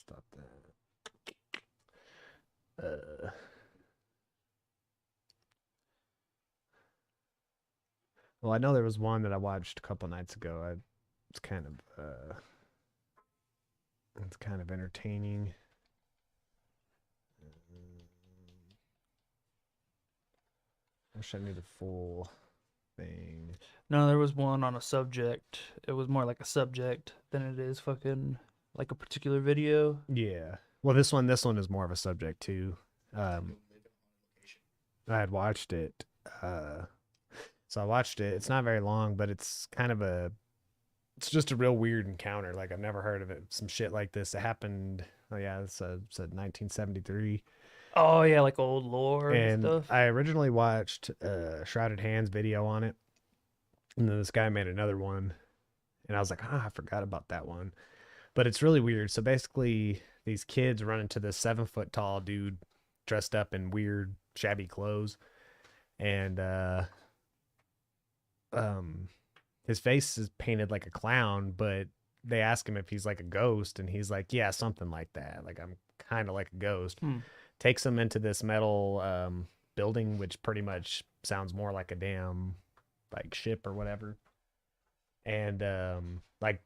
stop that. Well, I know there was one that I watched a couple nights ago. It's kind of it's kind of entertaining. I wish I knew the full thing. No, there was one on a subject. It was more like a subject than it is fucking like a particular video. Yeah. Well, this one is more of a subject too. I had watched it. So I watched it. It's not very long, but it's kind of it's just a real weird encounter. Like I've never heard of it. Some shit like this. It happened. Oh yeah, it's 1973. Oh yeah, like old lore and And stuff. I originally watched Shrouded Hands video on it, and then this guy made another one, and I was like, I forgot about that one. But it's really weird. So basically, these kids run into this 7 foot tall dude dressed up in weird, shabby clothes, and his face is painted like a clown, but they ask him if he's like a ghost, and he's like, yeah, something like that. Like I'm kind of like a ghost. Takes him into this metal building, which pretty much sounds more like a damn like ship or whatever. And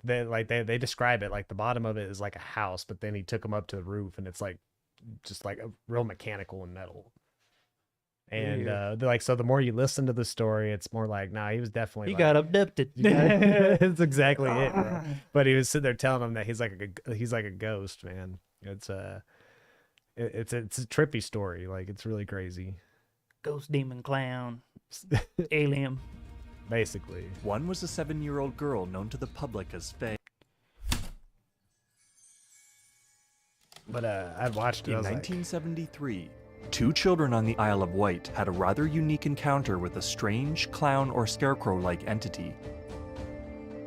they describe it like the bottom of it is like a house, but then he took him up to the roof, and it's like just like a real mechanical and metal. And so the more you listen to the story, it's more like, nah, he was definitely He like, got abducted. it's exactly it, bro. But he was sitting there telling him that he's like a ghost, man. It's a trippy story. Like it's really crazy. Ghost, demon, clown, alien. Basically. One was a 7-year-old girl known to the public as Faye. But I watched it. In I was 1973, 2 children on the Isle of Wight had a rather unique encounter with a strange clown or scarecrow-like entity.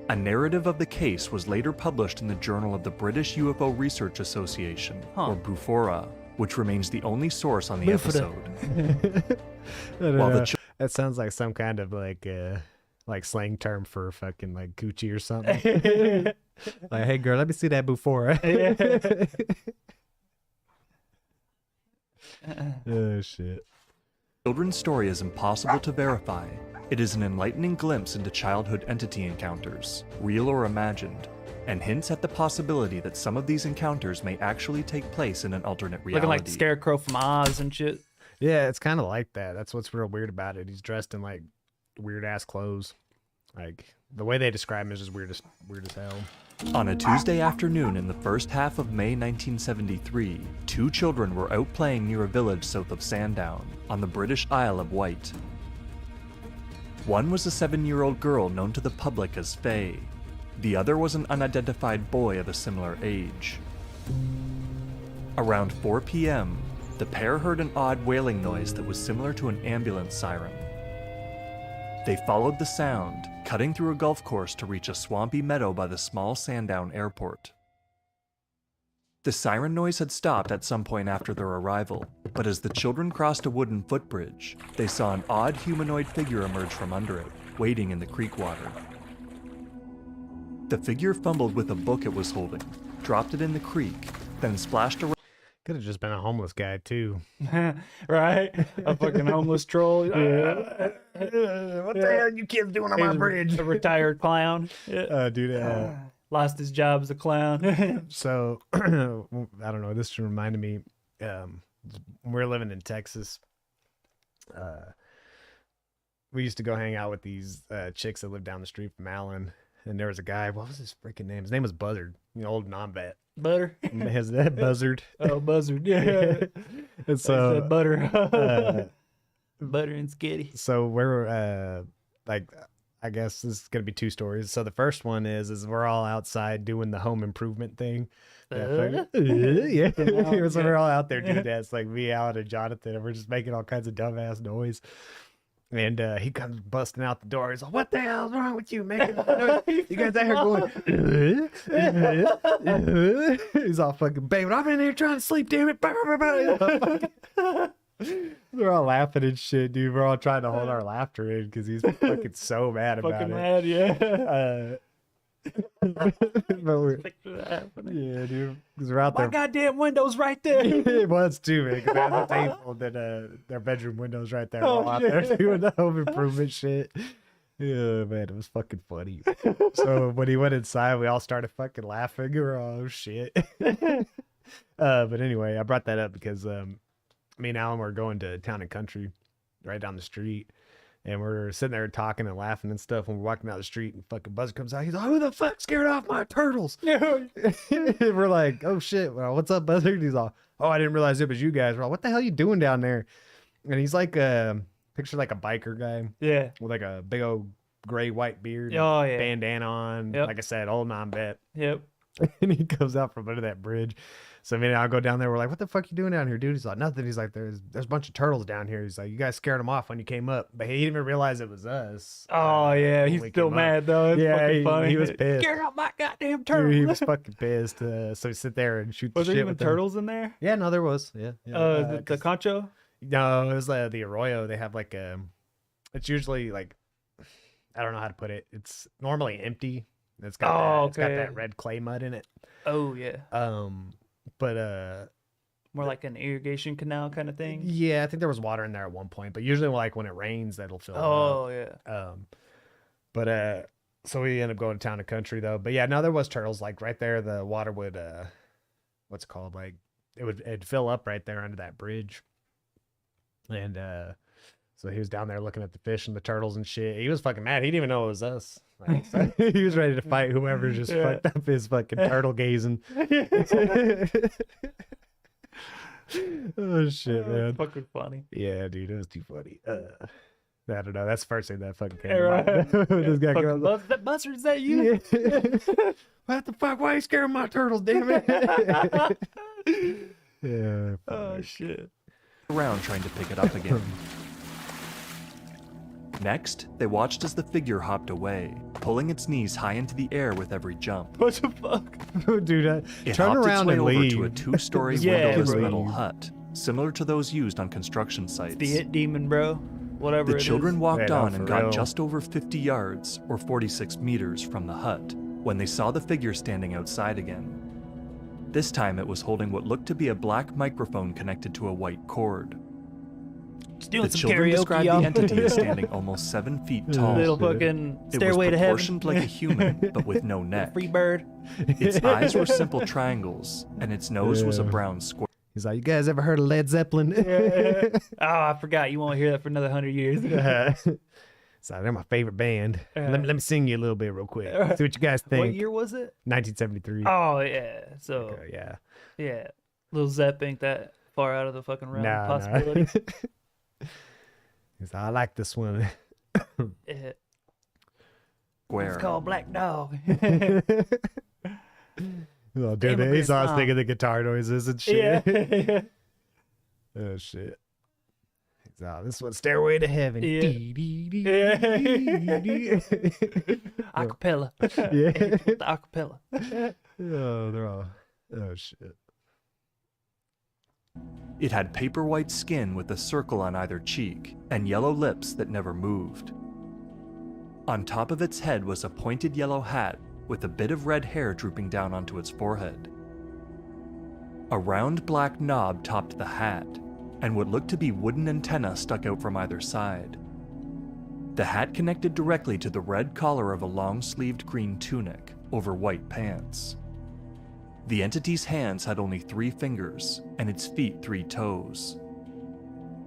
A narrative of the case was later published in the Journal of the British UFO Research Association, or BUFORA, which remains the only source on the episode. That sounds like some kind of like slang term for fucking like Gucci or something. Like, hey girl, let me see that before. Oh shit. Children's story is impossible to verify. It is an enlightening glimpse into childhood entity encounters, real or imagined, and hints at the possibility that some of these encounters may actually take place in an alternate reality. Looking like the Scarecrow from Oz and shit. Yeah, it's kind of like that. That's what's real weird about it. He's dressed in like weird ass clothes. Like the way they describe him is just weird as hell. On a Tuesday afternoon in the first half of May 1973, 2 children were out playing near a village south of Sandown, on the British Isle of Wight. One was a 7-year-old girl known to the public as Faye. The other was an unidentified boy of a similar age. Around 4 p.m., the pair heard an odd wailing noise that was similar to an ambulance siren. They followed the sound, cutting through a golf course to reach a swampy meadow by the small Sandown airport. The siren noise had stopped at some point after their arrival, but as the children crossed a wooden footbridge, they saw an odd humanoid figure emerge from under it, wading in the creek water. The figure fumbled with a book it was holding, dropped it in the creek, then splashed around. Could have just been a homeless guy too. Right? A fucking homeless troll. What the hell are you kids doing on my bridge? A retired clown. Dude. Lost his job as a clown. So I don't know. This reminded me. We're living in Texas. We used to go hang out with these chicks that lived down the street from Allen, and there was a guy. What was his freaking name? His name was Buzzard. Old non-vet. Butter. His that Buzzard. Oh, Buzzard. Yeah. And so butter. Butter and Skitty. So we're I guess this is gonna be 2 stories. So the first one is we're all outside doing the home improvement thing. Yeah. So we're all out there doing that. It's like me, Alan, and Jonathan, and we're just making all kinds of dumbass noise. And he comes busting out the door. He's like, "What the hell's wrong with you, man? You guys out here going?" He's all fucking, "Babe, I'm in here trying to sleep, damn it." We're all laughing and shit, dude. We're all trying to hold our laughter in because he's fucking so mad about Fucking it. mad, yeah. But we're, Picture that happening. yeah, dude, because we're out My there. goddamn window's right there. It was too, man. Because they had the table, then their bedroom windows right there. Oh, We're all out there shit. doing the home improvement shit. Yeah, man, it was fucking funny. So when he went inside, we all started fucking laughing. We were all, oh shit. But anyway, I brought that up because me and Alan were going to Town and Country right down the street. And we're sitting there talking and laughing and stuff when we're walking down the street and fucking Buzzer comes out. He's like, who the fuck scared off my turtles? We're like, oh shit, well, what's up, Buzzer? And he's all, oh, I didn't realize it was you guys. We're all, what the hell you doing down there? And he's like, picture like a biker guy Yeah. with like a big old gray white beard, Oh, yeah. bandana on. Yep. Like I said, old non-bet. Yep. And he comes out from under that bridge. So I mean, I'll go down there. We're like, what the fuck you doing down here, dude? He's like, nothing. He's like, there's a bunch of turtles down here. He's like, you guys scared them off when you came up, but he didn't even realize it was us. Oh, yeah. when He's we still came up. mad, though. It's Yeah, fucking funny. he was pissed. Scare out my goddamn Dude, turtle. he was fucking pissed. So we sit there and shoot the Was there shit even with them. turtles in there? Yeah, no, there was. Yeah. The 'cause- concho? no, it was the Arroyo. They have like it's usually like, I don't know how to put it. It's normally empty. It's got Oh, it's got okay. that red clay mud in it. Oh, yeah. But More like an irrigation canal kind of thing. yeah, I think there was water in there at one point, but usually like when it rains, that'll fill Oh, yeah. up. But so we ended up going to Town and Country though. But yeah, no, there was turtles like right there. The water would what's it called? Like it'd fill up right there under that bridge. And so he was down there looking at the fish and the turtles and shit. He was fucking mad. He didn't even know it was us. Like, so he was ready to fight whoever just Yeah. fucked up his fucking turtle gazing. Oh shit, man. It's fucking funny. Yeah, dude, it was too funny. I don't know. That's the first thing that fucking came Yeah, to right. mind. This guy Fucking goes, Buster, is that you? yeah. What the fuck? Why are you scaring my turtles, damn it? Yeah. Oh, funny. shit. Around trying to pick it up again. Next, they watched as the figure hopped away, pulling its knees high into the air with every jump. What the fuck? Dude, It turn hopped around its and way over leave. to a two-story Yeah, windowless bro. metal hut, similar to those used on construction sites. The It Demon, bro. Whatever The it children is. walked Yeah, no, on for and got real. just over 50 yards, or 46 meters, from the hut, when they saw the figure standing outside again. This time it was holding what looked to be a black microphone connected to a white cord. Just doing The some children karaoke, described y'all. the entity as standing almost 7 feet tall. Little shit. fucking It stairway was to heaven. proportioned like a human, but with no neck. Free bird. Its eyes were simple triangles, and its nose was a Yeah. brown square. He's like, you guys ever heard of Led Zeppelin? Oh, I forgot. You won't hear that for another 100 years. So they're my favorite band. Yeah. Let me sing you a little bit real quick. See what you guys think. What year was it? 1973. Oh, yeah. So, Okay, yeah. yeah. Lil Zepp ain't that far out of the fucking realm of Nah, possibility. He's like, I like this one. Yeah. Square. It's called Black Dog. Oh, dude, Immigrant he's always song. thinking the guitar noises and shit. yeah. Oh shit. He's like, this one's Stairway to Heaven. Yeah. Dee, dee, dee, Yeah. dee, dee. Acapella. Yeah. The acapella. Oh, they're all. Oh shit. It had paper white skin with a circle on either cheek, and yellow lips that never moved. On top of its head was a pointed yellow hat with a bit of red hair drooping down onto its forehead. A round black knob topped the hat, and what looked to be wooden antennae stuck out from either side. The hat connected directly to the red collar of a long-sleeved green tunic over white pants. The entity's hands had only 3 fingers, and its feet 3 toes.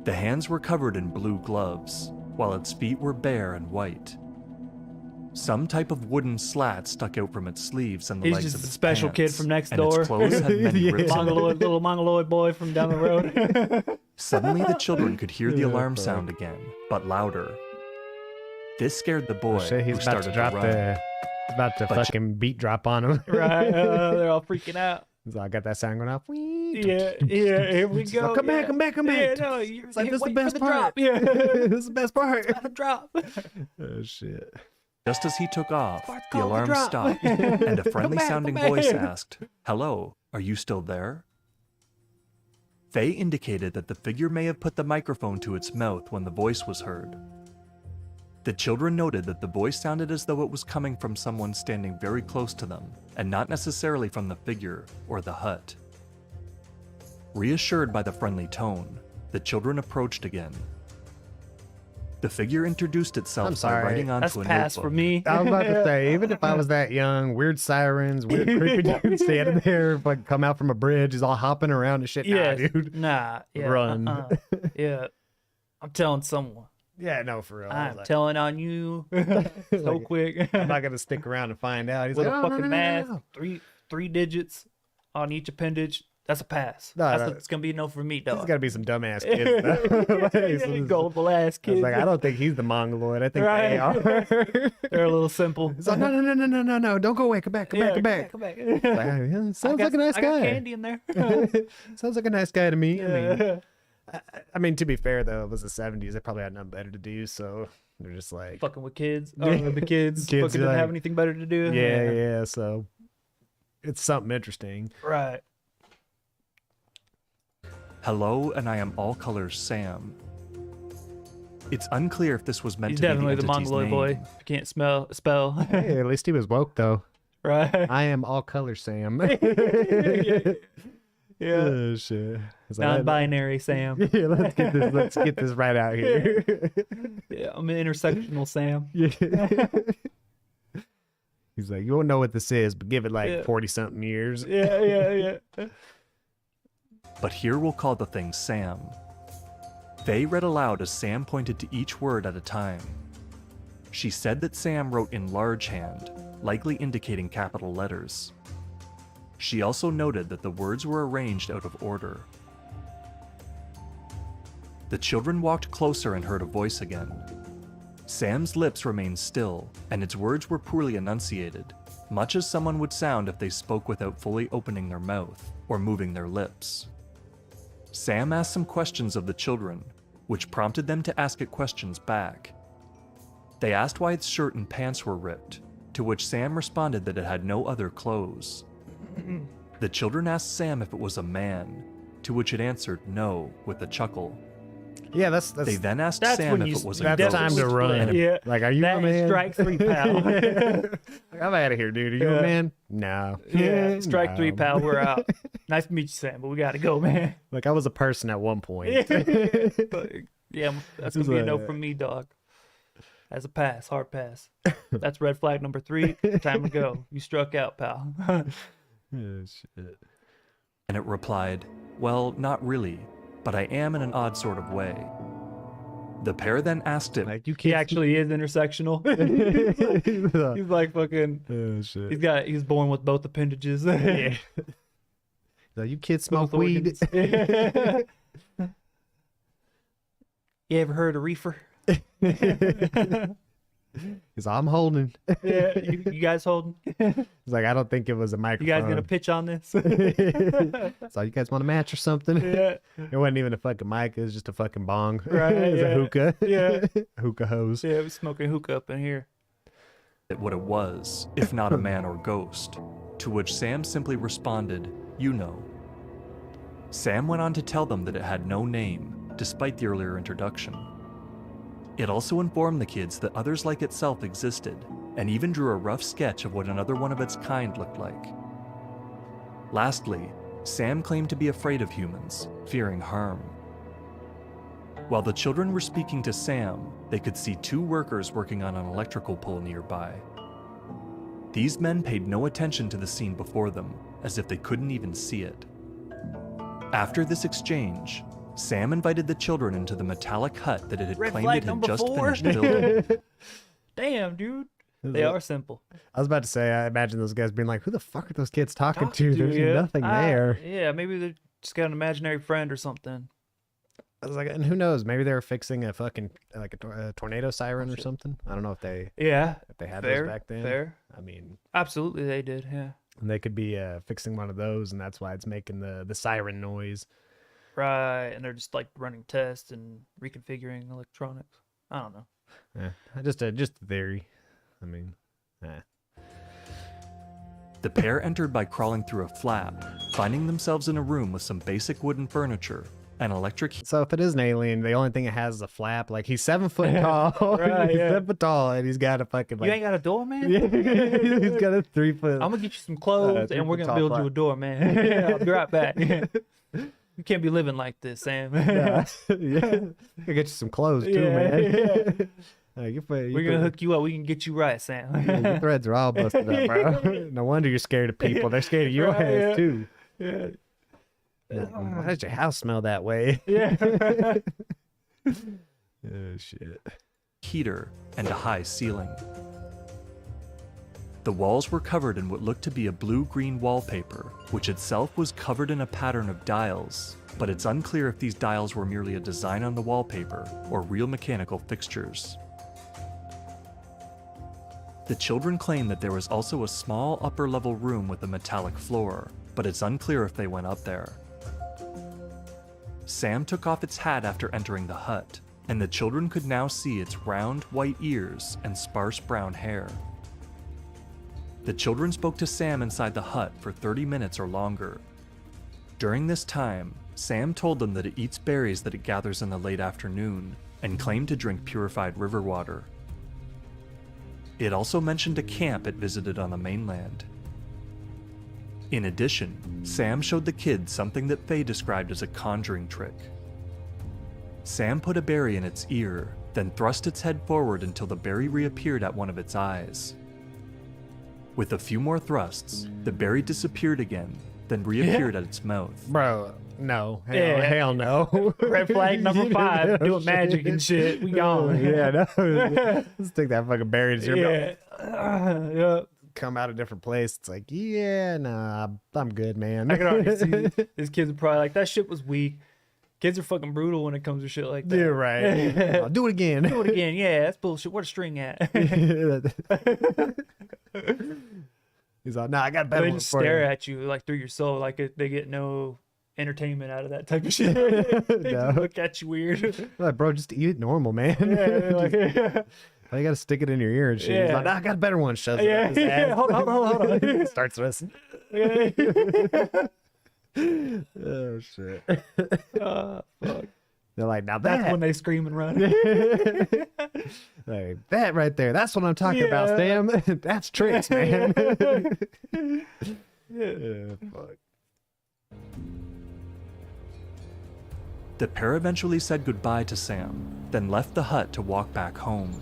The hands were covered in blue gloves, while its feet were bare and white. Some type of wooden slat stuck out from its sleeves and the He's legs just of a its special kid pants, from next and door. its clothes had many Yeah. rips in them. Mongoloid, little Mongoloid boy from down the road. Suddenly the children could hear the Yeah, alarm fuck. sound again, but louder. This scared the boy, Oh, shit, he's who about started to drop to run. he's about to But- fucking beat drop on him. right. They're all freaking out. He's like, I got that sound going off. Yeah. Yeah. Here we He's go. like, come yeah. back, come back, come Yeah, back. no, you're It's like, this is the wait best for the part. drop. Yeah. This is the best part. About to drop. Oh shit. Just as he took off, Spark the call the alarm drop. stopped, and a Come friendly back, sounding come back. voice asked, "Hello, are you still there?" Faye indicated that the figure may have put the microphone to its mouth when the voice was heard. The children noted that the voice sounded as though it was coming from someone standing very close to them, and not necessarily from the figure or the hut. Reassured by the friendly tone, the children approached again. The figure introduced I'm itself by sorry. writing That's onto a pass notebook. for me. I was about to say, even if I was that young, weird sirens, weird creepy dudes standing there, like come out from a bridge, he's all hopping around and shit. Yeah, Nah, dude. Nah. Yeah, Run. Yeah. I'm telling someone. Yeah, no, for real. I was I'm like, telling on you so Like, quick. I'm not gonna stick around and find out. He's With like, a "Oh, no, fucking no, no, no, mask, no." three digits on each appendage. That's a pass. No, That's no. what it's gonna be no for me, There's dog. gotta be some dumbass kids. Though. Like, so this- Gullible ass I was kids. like, I don't think he's the mongoloid. I think Right. they are. They're a little simple. He's like, no, don't go away. Come back, come back, come back. Come back. Like, yeah, sounds like a nice I got guy. candy in there. Sounds like a nice guy to me. Yeah. I mean, to be fair though, it was the '70s. They probably had nothing better to do, so they're just like, Fucking with kids. Oh, the kids. Kids fucking are didn't like- have anything better to do. yeah. So it's something interesting. Right. Hello, and I am All Colors Sam. It's unclear if this was meant He's to be definitely the the entity's mongoloid name. boy. If you can't spell. Hey, at least he was woke though. Right. I am all color Sam. Yeah. Oh, shit. It's like, Non-binary Sam. yeah, let's get this right out here. Yeah, I'm an intersectional Sam. Yeah. He's like, you won't know what this is, but give it like Yeah. 40 something years. Yeah. But here we'll call the thing Sam. Faye read aloud as Sam pointed to each word at a time. She said that Sam wrote in large hand, likely indicating capital letters. She also noted that the words were arranged out of order. The children walked closer and heard a voice again. Sam's lips remained still, and its words were poorly enunciated, much as someone would sound if they spoke without fully opening their mouth or moving their lips. Sam asked some questions of the children, which prompted them to ask it questions back. They asked why its shirt and pants were ripped, to which Sam responded that it had no other clothes. The children asked Sam if it was a man, to which it answered no with a chuckle. Yeah, that's They then asked That's Sam when if you it was a that's ghost. time to Switch run. to- yeah. Like, are you That a man? is strike 3, pal. Like, I'm out of here, dude. Are you Yeah. a man? No. Yeah, strike 3, No. pal. We're out. Nice to meet you, Sam, but we gotta go, man. Like, I was a person at one point. But, yeah, that's gonna be a no like- from me, dog. As a pass, hard pass. That's red flag number 3. Time to go. You struck out, pal. Oh, shit. And it replied, well, not really, but I am in an odd sort of way. The pair then asked it, Like, you He can't. actually is intersectional. He's like fucking. Oh, shit. He's born with both appendages. Yeah. Like, you kids smoke Both weed. organs. You ever heard of reefer? He's like, I'm holding. Yeah, you guys holding? He's like, I don't think it was a You microphone. guys gonna pitch on this? So you guys want a match or something? Yeah, It wasn't even a fucking mic. It was just a fucking bong. Right, It was yeah. a hookah. Yeah. Hookah hose. yeah, we're smoking hookah up in here. what it was, if not a man or ghost, to which Sam simply responded, you know. Sam went on to tell them that it had no name, despite the earlier introduction. It also informed the kids that others like itself existed, and even drew a rough sketch of what another one of its kind looked like. Lastly, Sam claimed to be afraid of humans, fearing harm. While the children were speaking to Sam, they could see 2 workers working on an electrical pole nearby. These men paid no attention to the scene before them, as if they couldn't even see it. After this exchange, Sam invited the children into the metallic hut that it had Red claimed flag it had number just 4. finished building. Damn, dude. They are simple. I was about to say, I imagine those guys being like, who the fuck are those kids talking to? Talking There's you. nothing there. Yeah, maybe they just got an imaginary friend or something. I was like, and who knows? Maybe they were fixing a fucking, like a tornado siren or shit. something. I don't know if they Yeah, had fair, those back then. fair. I mean, Absolutely, they did. Yeah, and they could be fixing one of those, and that's why it's making the siren noise. right. And they're just like running tests and reconfiguring electronics. I don't know. Yeah, just a theory. I mean, The pair entered by crawling through a flap, finding themselves in a room with some basic wooden furniture, an electric So if it is an alien, the only thing it has is a flap. Like he's 7 foot tall. Right, He's yeah. 7 foot tall, and he's got a fucking like. You ain't got a door, man? Yeah, he's got a 3 foot. I'm gonna get you some clothes and we're 3 foot gonna build tall you a door, man. Yeah, I'll be right back. You can't be living like this, Sam. Yeah. I'll get you some clothes too, Yeah, man. We're gonna hook you up. We can get you right, Sam. Your threads are all busted up, bro. No wonder you're scared of people. They're scared of your Right, ass yeah. too. Yeah. Why does your house smell that way? Yeah. Oh shit. heater and a high ceiling. The walls were covered in what looked to be a blue-green wallpaper, which itself was covered in a pattern of dials, but it's unclear if these dials were merely a design on the wallpaper or real mechanical fixtures. The children claim that there was also a small upper-level room with a metallic floor, but it's unclear if they went up there. Sam took off its hat after entering the hut, and the children could now see its round white ears and sparse brown hair. The children spoke to Sam inside the hut for 30 minutes or longer. During this time, Sam told them that it eats berries that it gathers in the late afternoon, and claimed to drink purified river water. It also mentioned a camp it visited on the mainland. In addition, Sam showed the kids something that Faye described as a conjuring trick. Sam put a berry in its ear, then thrust its head forward until the berry reappeared at one of its eyes. With a few more thrusts, the berry disappeared again, then reappeared at its mouth. Bro, no. Yeah. Hell no. Red flag number 5, doing magic and shit. We gone. Yeah, no. Let's take that fucking berry to your mouth. Yeah. Yeah. Come out a different place. It's like, yeah, nah, I'm good, man. I can already see these kids are probably like, that shit was weak. Kids are fucking brutal when it comes to shit like that. You're right. I'll do it again. Do it again. Yeah, that's bullshit. Where's the string at? He's like, nah, I got a better They one just for stare you. at you like through your soul, like they get no entertainment out of that type of shit. They No. just look at you weird. Like, bro, just eat it normal, man. Yeah, like, yeah. Why you gotta stick it in your ear and shit? He's Yeah. like, nah, I got a better one. Shoves it Yeah, up his yeah, ass. hold on. Starts listening. Oh shit. Fuck. They're like, now That's that, when they scream and run. like, that right there, that's what I'm talking about, Yeah. Sam. That's tricks, man. Fuck. The pair eventually said goodbye to Sam, then left the hut to walk back home.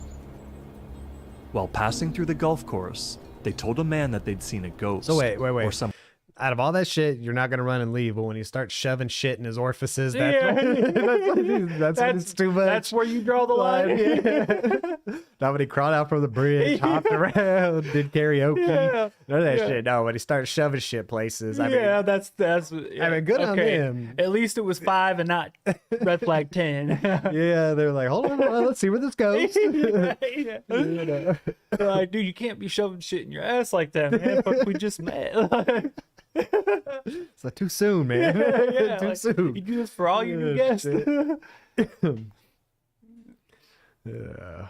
While passing through the golf course, they told a man that they'd seen a ghost. So wait. Or some Out of all that shit, you're not gonna run and leave, but when you start shoving shit in his orifices, that's, Yeah. that's when it's too much. That's where you draw the line. Yeah. Not when he crawled out from the bridge, hopped around, did karaoke. Yeah. None of that Yeah. shit. No, when he started shoving shit places. I Yeah, mean, that's. I mean, good on him. At least it was 5 and not red flag 10. yeah, they're like, hold on, let's see where this goes. Yeah. You know? They're like, dude, you can't be shoving shit in your ass like that, man. Fuck, we just met. It's like too soon, man. Yeah, too like, soon. You do this for all your new Oh, guests. shit. Yeah.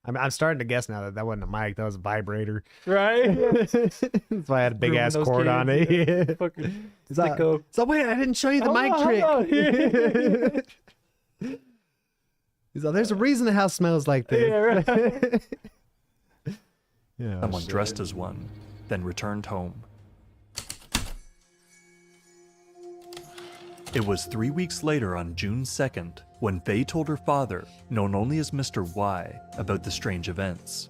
I'm starting to guess now that wasn't a mic, that was a vibrator. Right? That's why I had a big Grooming ass those cord on kids, it. yeah. Yeah. Fucking It's like, sicko. so wait, I didn't show you the Hold mic on, trick. hold on. He's like, there's a reason the house smells like this. Yeah, right. Yeah, someone shit. dressed as one, then returned home. It was 3 weeks later on June 2nd when Faye told her father, known only as Mr. Y, about the strange events.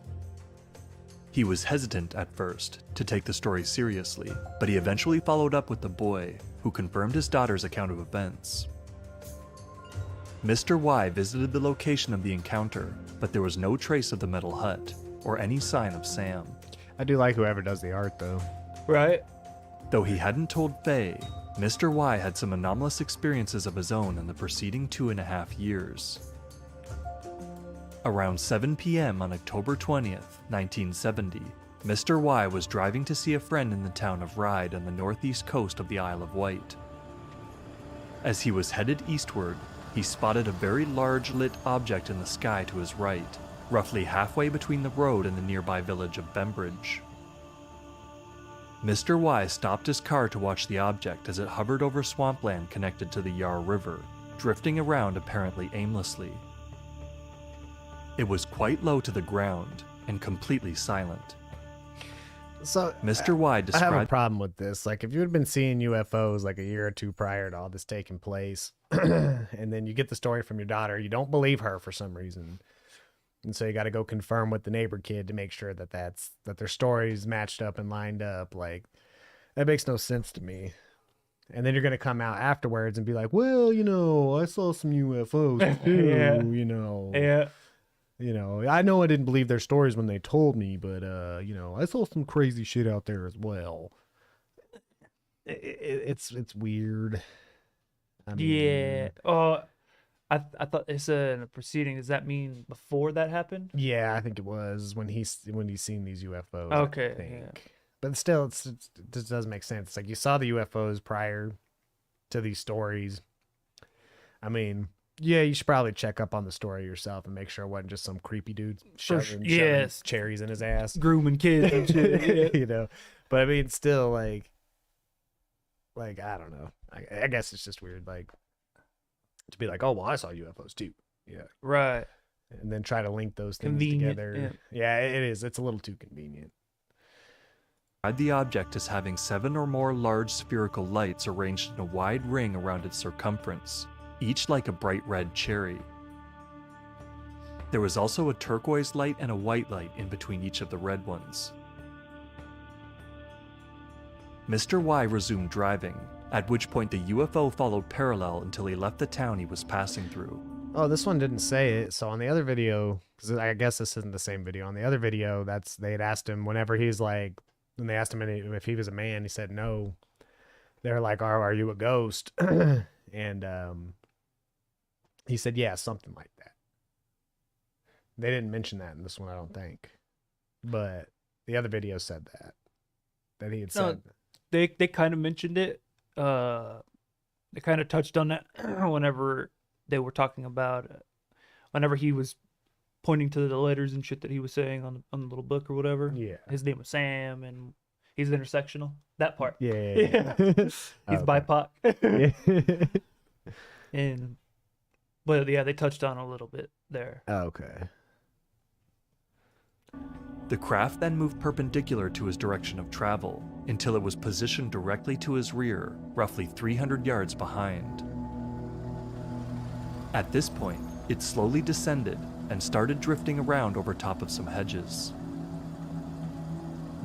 He was hesitant at first to take the story seriously, but he eventually followed up with the boy, who confirmed his daughter's account of events. Mr. Y visited the location of the encounter, but there was no trace of the metal hut, or any sign of Sam. I do like whoever does the art though. Right? Though he hadn't told Faye, Mr. Y had some anomalous experiences of his own in the preceding 2.5 years. Around 7 p.m. on October 20th, 1970, Mr. Y was driving to see a friend in the town of Ryde on the northeast coast of the Isle of Wight. As he was headed eastward, he spotted a very large lit object in the sky to his right, roughly halfway between the road and the nearby village of Bembridge. Mr. Y stopped his car to watch the object as it hovered over swampland connected to the Yar River, drifting around apparently aimlessly. It was quite low to the ground and completely silent. So Mr. Y I have a described problem with this. Like, if you had been seeing UFOs like a year or two prior to all this taking place, and then you get the story from your daughter, you don't believe her for some reason, and so you got to go confirm with the neighbor kid to make sure that their stories matched up and lined up. Like, that makes no sense to me. And then you're gonna come out afterwards and be like, well, I saw some UFOs too. Yeah. Yeah. I know I didn't believe their stories when they told me, but I saw some crazy shit out there as well. It's weird. I mean, Yeah. Oh, I thought it said in a proceeding. Does that mean before that happened? Yeah, I think it was when he's seen these UFOs. Okay, I think. yeah. But still, it just doesn't make sense. It's like you saw the UFOs prior to these stories. I mean, yeah, you should probably check up on the story yourself and make sure it wasn't just some creepy dude shoving yes. cherries in his ass. Grooming kids and shit. Yeah. But I mean, still, like I don't know. I guess it's just weird, like, to be like, oh, well, I saw UFOs too. Yeah. Right. And then try to link those things Convenient, together. Yeah, it is. It's a little too convenient. the object as having 7 or more large spherical lights arranged in a wide ring around its circumference, each like a bright red cherry. There was also a turquoise light and a white light in between each of the red ones. Mr. Y resumed driving, at which point the UFO followed parallel until he left the town he was passing through. Oh, this one didn't say it. So on the other video, because I guess this isn't the same video. On the other video, they had asked him whenever he's like, when they asked him if he was a man, he said no. They're like, are you a ghost? And he said, yeah, something like that. They didn't mention that in this one, I don't think. But the other video said that he had said. They kind of mentioned it. They kind of touched on that whenever they were talking about whenever he was pointing to the letters and shit that he was saying on the little book or whatever. Yeah. His name was Sam and he's intersectional. That part. Yeah. He's BIPOC. Yeah. But yeah, they touched on a little bit there. Okay. The craft then moved perpendicular to his direction of travel until it was positioned directly to his rear, roughly 300 yards behind. At this point, it slowly descended and started drifting around over top of some hedges.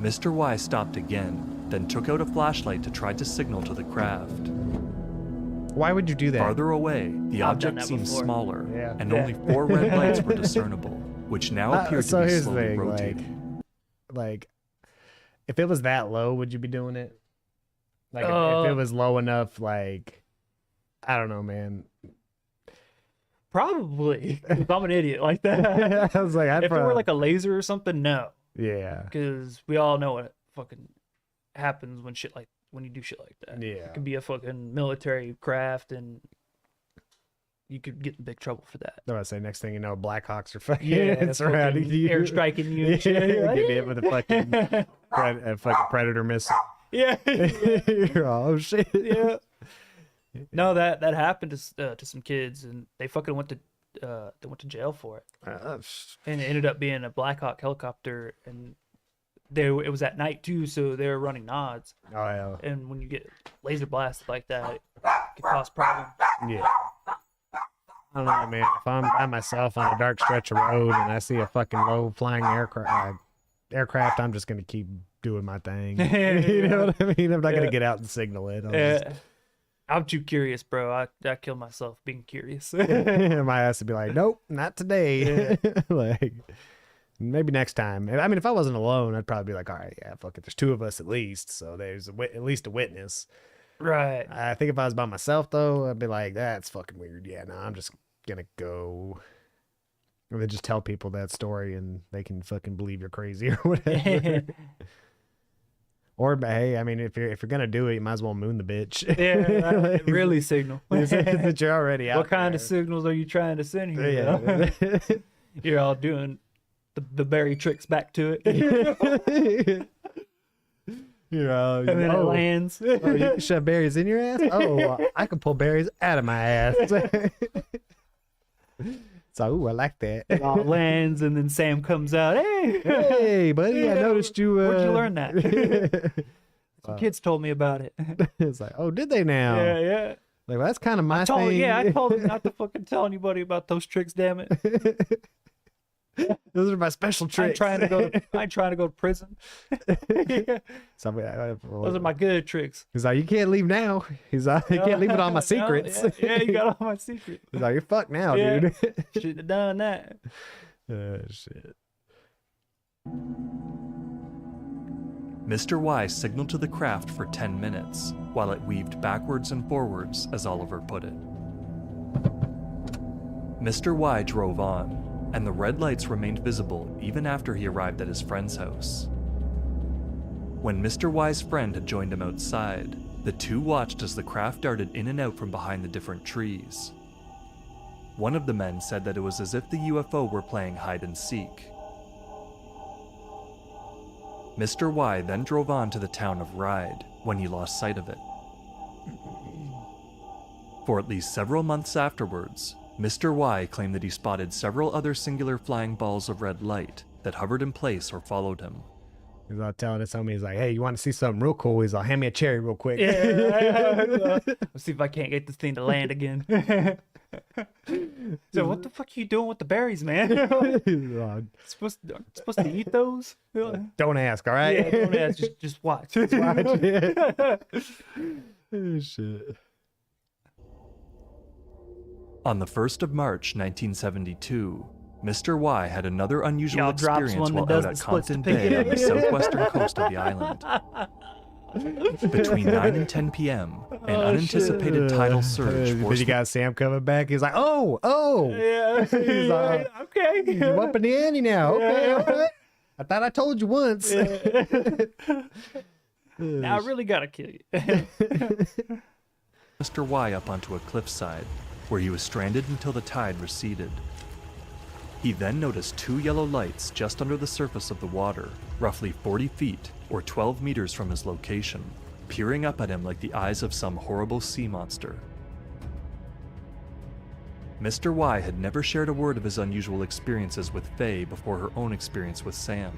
Mr. Y stopped again, then took out a flashlight to try to signal to the craft. Why would you do that? Farther away, the I've done object that seemed before. smaller, Yeah. and only 4 red lights were discernible, which now appeared so to be here's the slowly thing, rotating. like if it was that low, would you be doing it? Like if it was low enough, like, I don't know, man. Probably. 'Cause I'm an idiot like that. I was like, if it were like a laser or something, no. yeah, Because we all know what fucking happens when you do shit like that. yeah. It could be a fucking military craft and you could get in big trouble for that. I was say next thing you know, Blackhawks are fucking It's surrounding fucking you, air striking you and shit. You're like, Get hit with a fucking predator missile. yeah. You're all, oh shit. Yeah. No, that happened to some kids and they fucking went to jail for it. And it ended up being a Black Hawk helicopter and it was at night too, so they were running nods. Oh yeah. And when you get laser blasted like that, it can cause problems. Yeah. I don't know, man. If I'm by myself on a dark stretch of road and I see a fucking low flying aircraft, I'm just gonna keep doing my thing. You know what I mean? I'm not gonna get out and signal it. I'm too curious, bro. I kill myself being curious. My ass would be like, nope, not today. Like, maybe next time. I mean, if I wasn't alone, I'd probably be like, all right, yeah, fuck it. There's 2 of us at least, so there's at least a witness. Right. I think if I was by myself, though, I'd be like, that's fucking weird. Yeah, no, I'm just gonna go. And then just tell people that story and they can fucking believe you're crazy or whatever. Or, hey, I mean, if you're gonna do it, you might as well moon the bitch. Yeah, Like, really signal. that you're already out. What kind there. of signals are you trying to send here? Yeah. You're all doing the Barry tricks back to it. And then it lands. Oh, you can shove berries in your ass? Oh, I can pull berries out of my ass. So, ooh, I like that. It all lands, and then Sam comes out. Hey, Hey, buddy, I noticed you. where'd you learn that? Some kids told me about it. It's like, oh, did they now? Yeah. Like, well, that's kind of my thing. Yeah, I told him not to fucking tell anybody about those tricks. Damn it! Those are my special tricks. I'm trying to go to prison. So, Those are my good tricks. He's like, you can't leave now. He's like, you can't leave it on my secrets. Yeah, you got all my secrets. He's like, you're fucked now, Yeah. dude. Shouldn't have done that. Shit. Mr. Y signaled to the craft for 10 minutes, while it weaved backwards and forwards, as Oliver put it. Mr. Y drove on, and the red lights remained visible even after he arrived at his friend's house. When Mr. Y's friend had joined him outside, the two watched as the craft darted in and out from behind the different trees. One of the men said that it was as if the UFO were playing hide and seek. Mr. Y then drove on to the town of Ryde when he lost sight of it. For at least several months afterwards, Mr. Y claimed that he spotted several other singular flying balls of red light that hovered in place or followed him. He's all telling his homie, he's like, hey, you want to see something real cool? He's like, hand me a cherry real quick. Yeah. Let's see if I can't get this thing to land again. So what the fuck are you doing with the berries, man? supposed to eat those? Don't ask, all right? Yeah, don't ask. Just watch. Just watch. Yeah. Oh, shit. On the 1st of March 1972, Mr. Y had another unusual Y'all drops experience one that while out doesn't at split the Compton pig. Bay on the southwestern coast of the island. Between 9 and 10 p.m., an unanticipated tidal surge Then forced you got Sam coming back. He's like, oh. Yeah. He's like, okay. you're upping the ante now. Okay, all right. I thought I told you once. Now I really gotta kill you. Mr. Y up onto a cliffside, where he was stranded until the tide receded. He then noticed two yellow lights just under the surface of the water, roughly 40 feet or 12 meters from his location, peering up at him like the eyes of some horrible sea monster. Mr. Y had never shared a word of his unusual experiences with Faye before her own experience with Sam.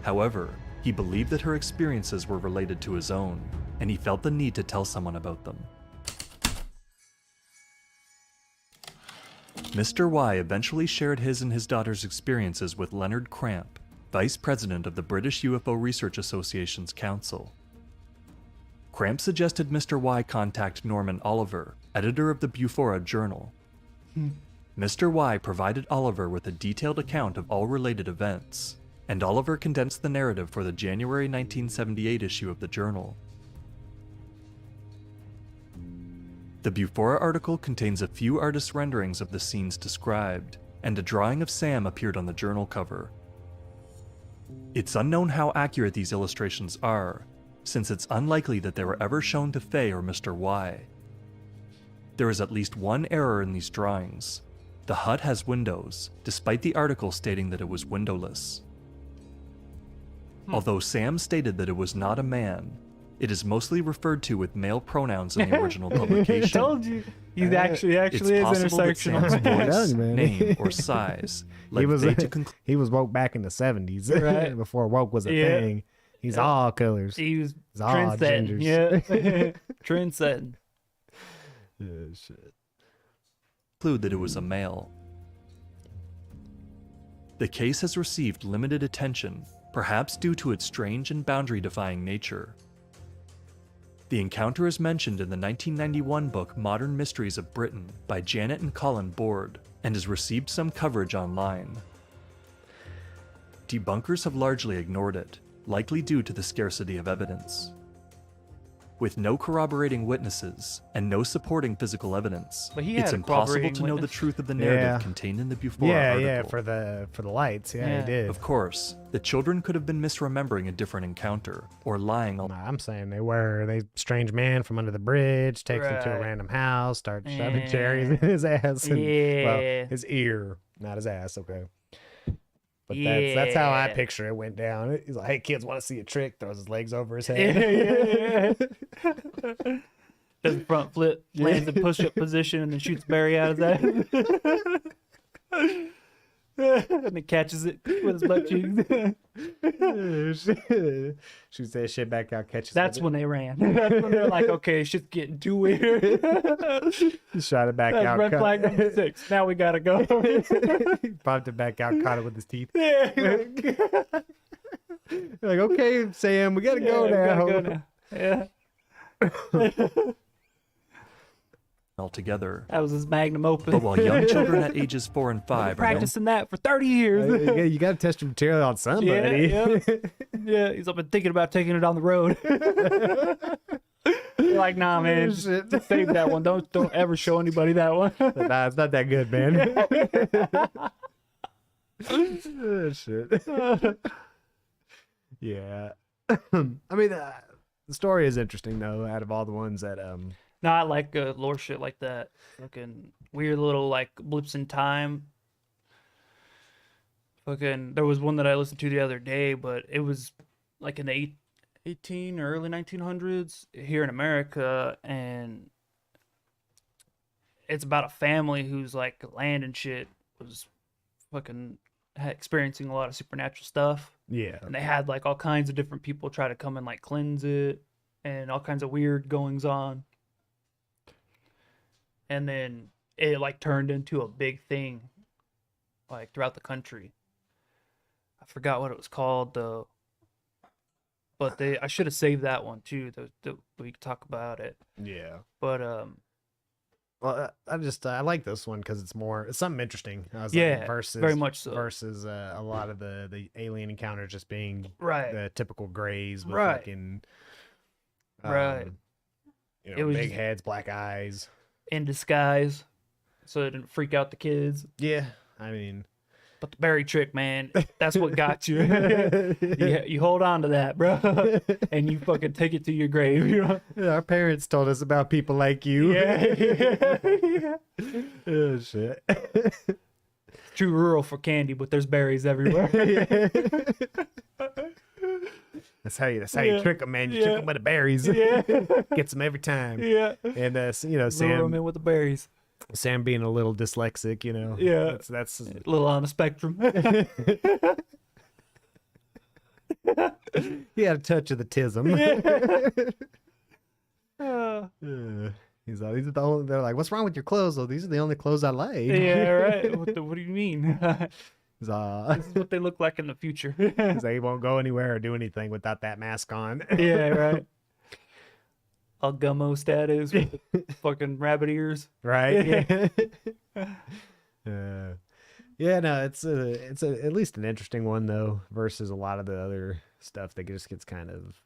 However, he believed that her experiences were related to his own, and he felt the need to tell someone about them. Mr. Y eventually shared his and his daughter's experiences with Leonard Cramp, Vice President of the British UFO Research Association's Council. Cramp suggested Mr. Y contact Norman Oliver, editor of the Bufora Journal. Mr. Y provided Oliver with a detailed account of all related events, and Oliver condensed the narrative for the January 1978 issue of the journal. The Bufora article contains a few artist renderings of the scenes described, and a drawing of Sam appeared on the journal cover. It's unknown how accurate these illustrations are, since it's unlikely that they were ever shown to Faye or Mr. Y. There is at least one error in these drawings. The hut has windows, despite the article stating that it was windowless. Although Sam stated that it was not a man, it is mostly referred to with male pronouns in the original publication. I told you. He actually It's is possible that Sam's intersectional. voice, Young man. name, or size led was Faye to conclude he was woke back in the 70s, Right. before woke was a Yeah. thing. He's Yeah. all colors. He was He's all trendsetting. genders. Yeah. Trendsetting. Yeah, shit. that it was a male. The case has received limited attention, perhaps due to its strange and boundary-defying nature. The encounter is mentioned in the 1991 book Modern Mysteries of Britain by Janet and Colin Board, and has received some coverage online. Debunkers have largely ignored it, likely due to the scarcity of evidence. With no corroborating witnesses and no supporting physical evidence, But he it's had a impossible corroborating to know the witness. truth of the narrative Yeah. contained in the Bufora Yeah, article. yeah, for the lights. Yeah, Yeah. he did. Of course, the children could have been misremembering a different encounter, or lying Nah, I'm saying they were. They strange man from under the bridge takes him to a Right. random house, starts shoving Yeah. cherries in his ass. And, Yeah. well, his ear, not his ass. Okay. But that's how I Yeah. picture it went down. He's like, "Hey kids, want to see a trick?" Throws his legs over his head. Does a front flip, lands in push-up position, and then shoots Barry out of that. And then catches it with his butt cheeks. Shoots that shit back out, catches. That's when they ran. That's when they're like, okay, shit's getting too weird. Shot it back That's out. red flag number 6. Now we gotta go. He popped it back out, caught it with his teeth. Yeah. Like, okay, Sam, we gotta go we now. gotta go now. Yeah. altogether. That was his magnum opus. But while young children at ages 4 and 5 are known Practicing that for 30 years. Yeah, you gotta test your material on somebody. Yeah, he's been thinking about taking it on the road. You're like, nah, man, just save that one. Don't ever show anybody that one. Nah, it's not that good, man. Oh, shit. Yeah. I mean, the story is interesting though. Out of all the ones that No, I like lore shit like that. Fucking weird little like blips in time. Fucking, there was one that I listened to the other day, but it was like in the 18 or early 1900s here in America, and it's about a family whose like land and shit was fucking experiencing a lot of supernatural stuff. yeah. And they had like all kinds of different people try to come and like cleanse it and all kinds of weird goings on. And then it like turned into a big thing like throughout the country. I forgot what it was called though. But I should have saved that one too. We could talk about it. Yeah. But Well, I like this one because it's something interesting. I was yeah, like, versus very much so. versus a lot of the alien encounters just being Right. the typical grays with Right. fucking Right. You It know, was big just- heads, black eyes. In disguise, so it didn't freak out the kids. Yeah, I mean, But the berry trick, man, that's what got you. You hold on to that, bro, and you fucking take it to your grave. You know? our parents told us about people like you. Yeah. Oh shit. True rural for candy, but there's berries everywhere. That's how you Yeah. trick them, man. You trick Yeah. them with the berries. Yeah. Gets them every time. Yeah. And Lure 'em Sam in with the berries. Sam being a little dyslexic, you know. Yeah. That's A little on the spectrum. he had a touch of the tism. He's like, these are the only, they're like, what's wrong with your clothes? Oh, these are the only clothes I like. Yeah, right. What do you mean? He's This is what they look like in the future. he's like, he won't go anywhere or do anything without that mask on. Yeah, right. All gummo status with the fucking rabbit ears. Right? Yeah, no, it's at least an interesting one though, versus a lot of the other stuff that just gets kind of,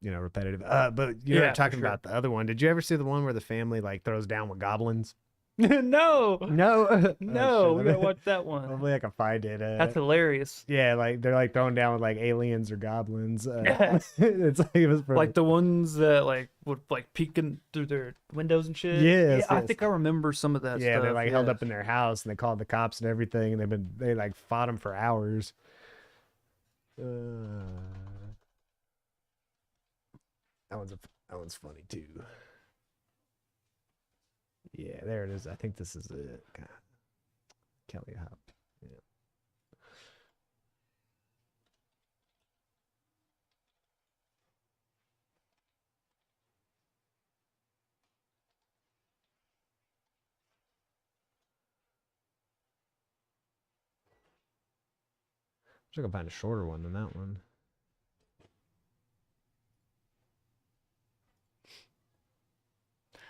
repetitive. But you're Yeah, for talking sure. about the other one. Did you ever see the one where the family like throws down with goblins? No, No, no, we Oh, shit. gotta watch that one. Hopefully I can find it. That's hilarious. Yeah, like they're like throwing down with like aliens or goblins. It's like it was for, Like the ones that like would like peeking through their windows and shit. Yes, I yes. think I remember some of that yeah, stuff. they're like held yeah. up in their house and they called the cops and everything. And they like fought them for hours. That one's funny too. Yeah, there it is. I think this is it. God. Kelly Hop. Yeah. I'm sure I can find a shorter one than that one.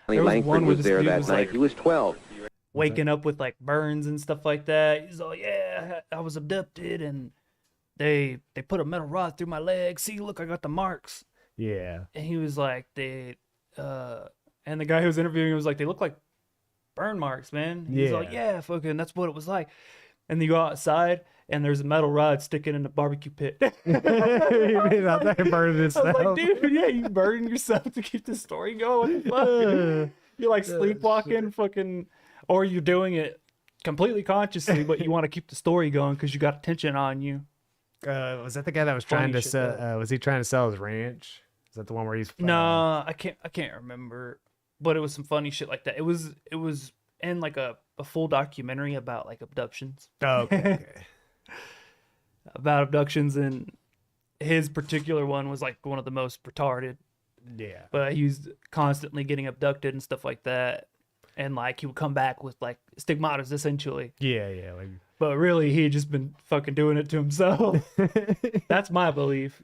There was Langford one where was this there dude that was night. like- He was 12. Waking up with like burns and stuff like that. He's all, yeah, I was abducted and they put a metal rod through my leg. See, look, I got the marks. Yeah. And he was like, and the guy who was interviewing him was like, they look like burn marks, man. He's like, yeah, fucking, that's what it was like. And you go outside and there's a metal rod sticking in the barbecue pit. You mean out there burning I was himself? like, dude, yeah, you burn yourself to keep the story going. What the fuck? You're like sleepwalking, fucking, or you're doing it completely consciously, but you want to keep the story going because you got attention on you. Was that the guy that was Funny trying to shit, sell? Was he trying to sell his ranch? Is that the one where he's? No, I can't remember, but it was some funny shit like that. It was in like a full documentary about like abductions. Oh, okay. About abductions, and his particular one was like one of the most retarded. Yeah. But he was constantly getting abducted and stuff like that, and like he would come back with like stigmatas essentially. Yeah. Like. But really, he had just been fucking doing it to himself. That's my belief.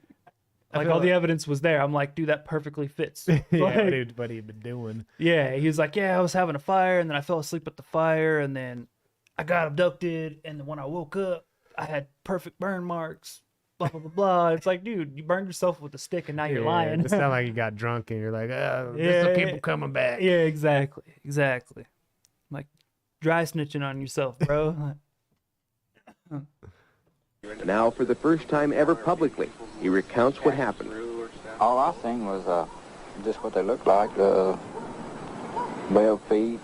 Like all the evidence was there. I'm like, dude, that perfectly fits. Yeah, Like, what he'd been doing. yeah, he was like, yeah, I was having a fire, and then I fell asleep at the fire, and then I got abducted, and then when I woke up, I had perfect burn marks. Blah blah blah blah. It's like, dude, you burned yourself with a stick, and now you're lying. It sounded like you got drunk and you're like, there's some people coming back. Yeah, exactly. Like dry snitching on yourself, bro. Now, for the first time ever publicly, he recounts what happened. All I seen was just what they looked like, webbed feet,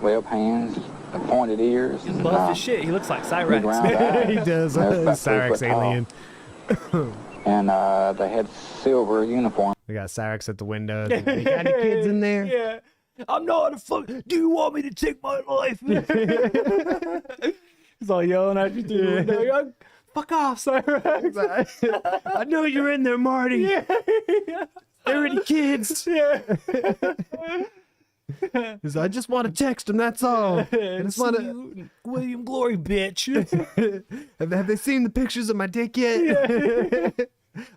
webbed hands, the pointed ears. He's buff as shit. He looks like big Cyrax. round eyes. He does. They're about 3 Cyrax foot tall. alien. And they had silver uniforms. We got Cyrax at the window. You got any kids in there? Yeah. I'm not a fuck. Do you want me to take my life? He's all yelling at you through the window. You're like, fuck off, Cyrax. I know you're in there, Marty. Yeah. There any kids? Yeah. I just want to text them. That's all. I just want to. William Glory, bitch. Have they seen the pictures of my dick yet?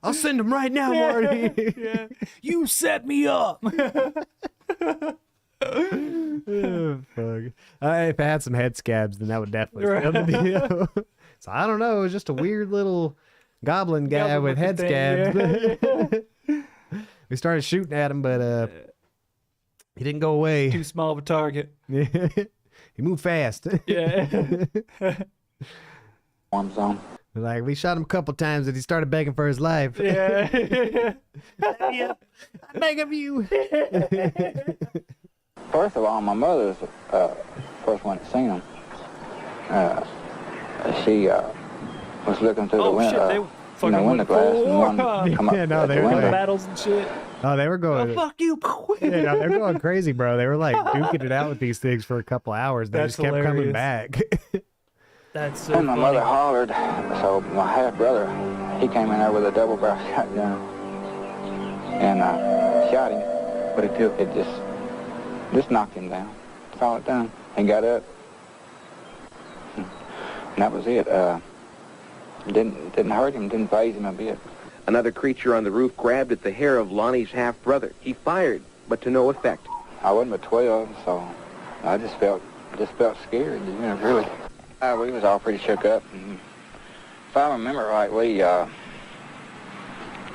I'll send them right now, Marty. Yeah. You set me up. Oh, fuck. If I had some head scabs, then that would definitely seal the deal. So I don't know. It was just a weird little goblin guy with head scabs. Yeah. We started shooting at him, but he didn't go away. Too small of a target. He moved fast. Yeah. On. Like, we shot him a couple times and he started begging for his life. Yeah. I beg of you. First of all, my mother's first one that seen them. She was looking through the Oh shit, they window, fucking window glass, and one come up Yeah, no, at they the were window. battles and shit. Oh, they were going. Oh, fuck you. Yeah, no, they're going crazy, bro. They were like duking it out with these things for a couple hours. They That's just kept coming hilarious. back. That's so And my funny. mother hollered, so my half brother, he came in there with a double barrel shotgun and shot him, but it just knocked him down. That's all it done. He got up, and that was it. Didn't hurt him, didn't phase him a bit. Another creature on the roof grabbed at the hair of Lonnie's half-brother. He fired, but to no effect. I wasn't but 12, so I just felt scared, really. We was all pretty shook up. And if I remember right, we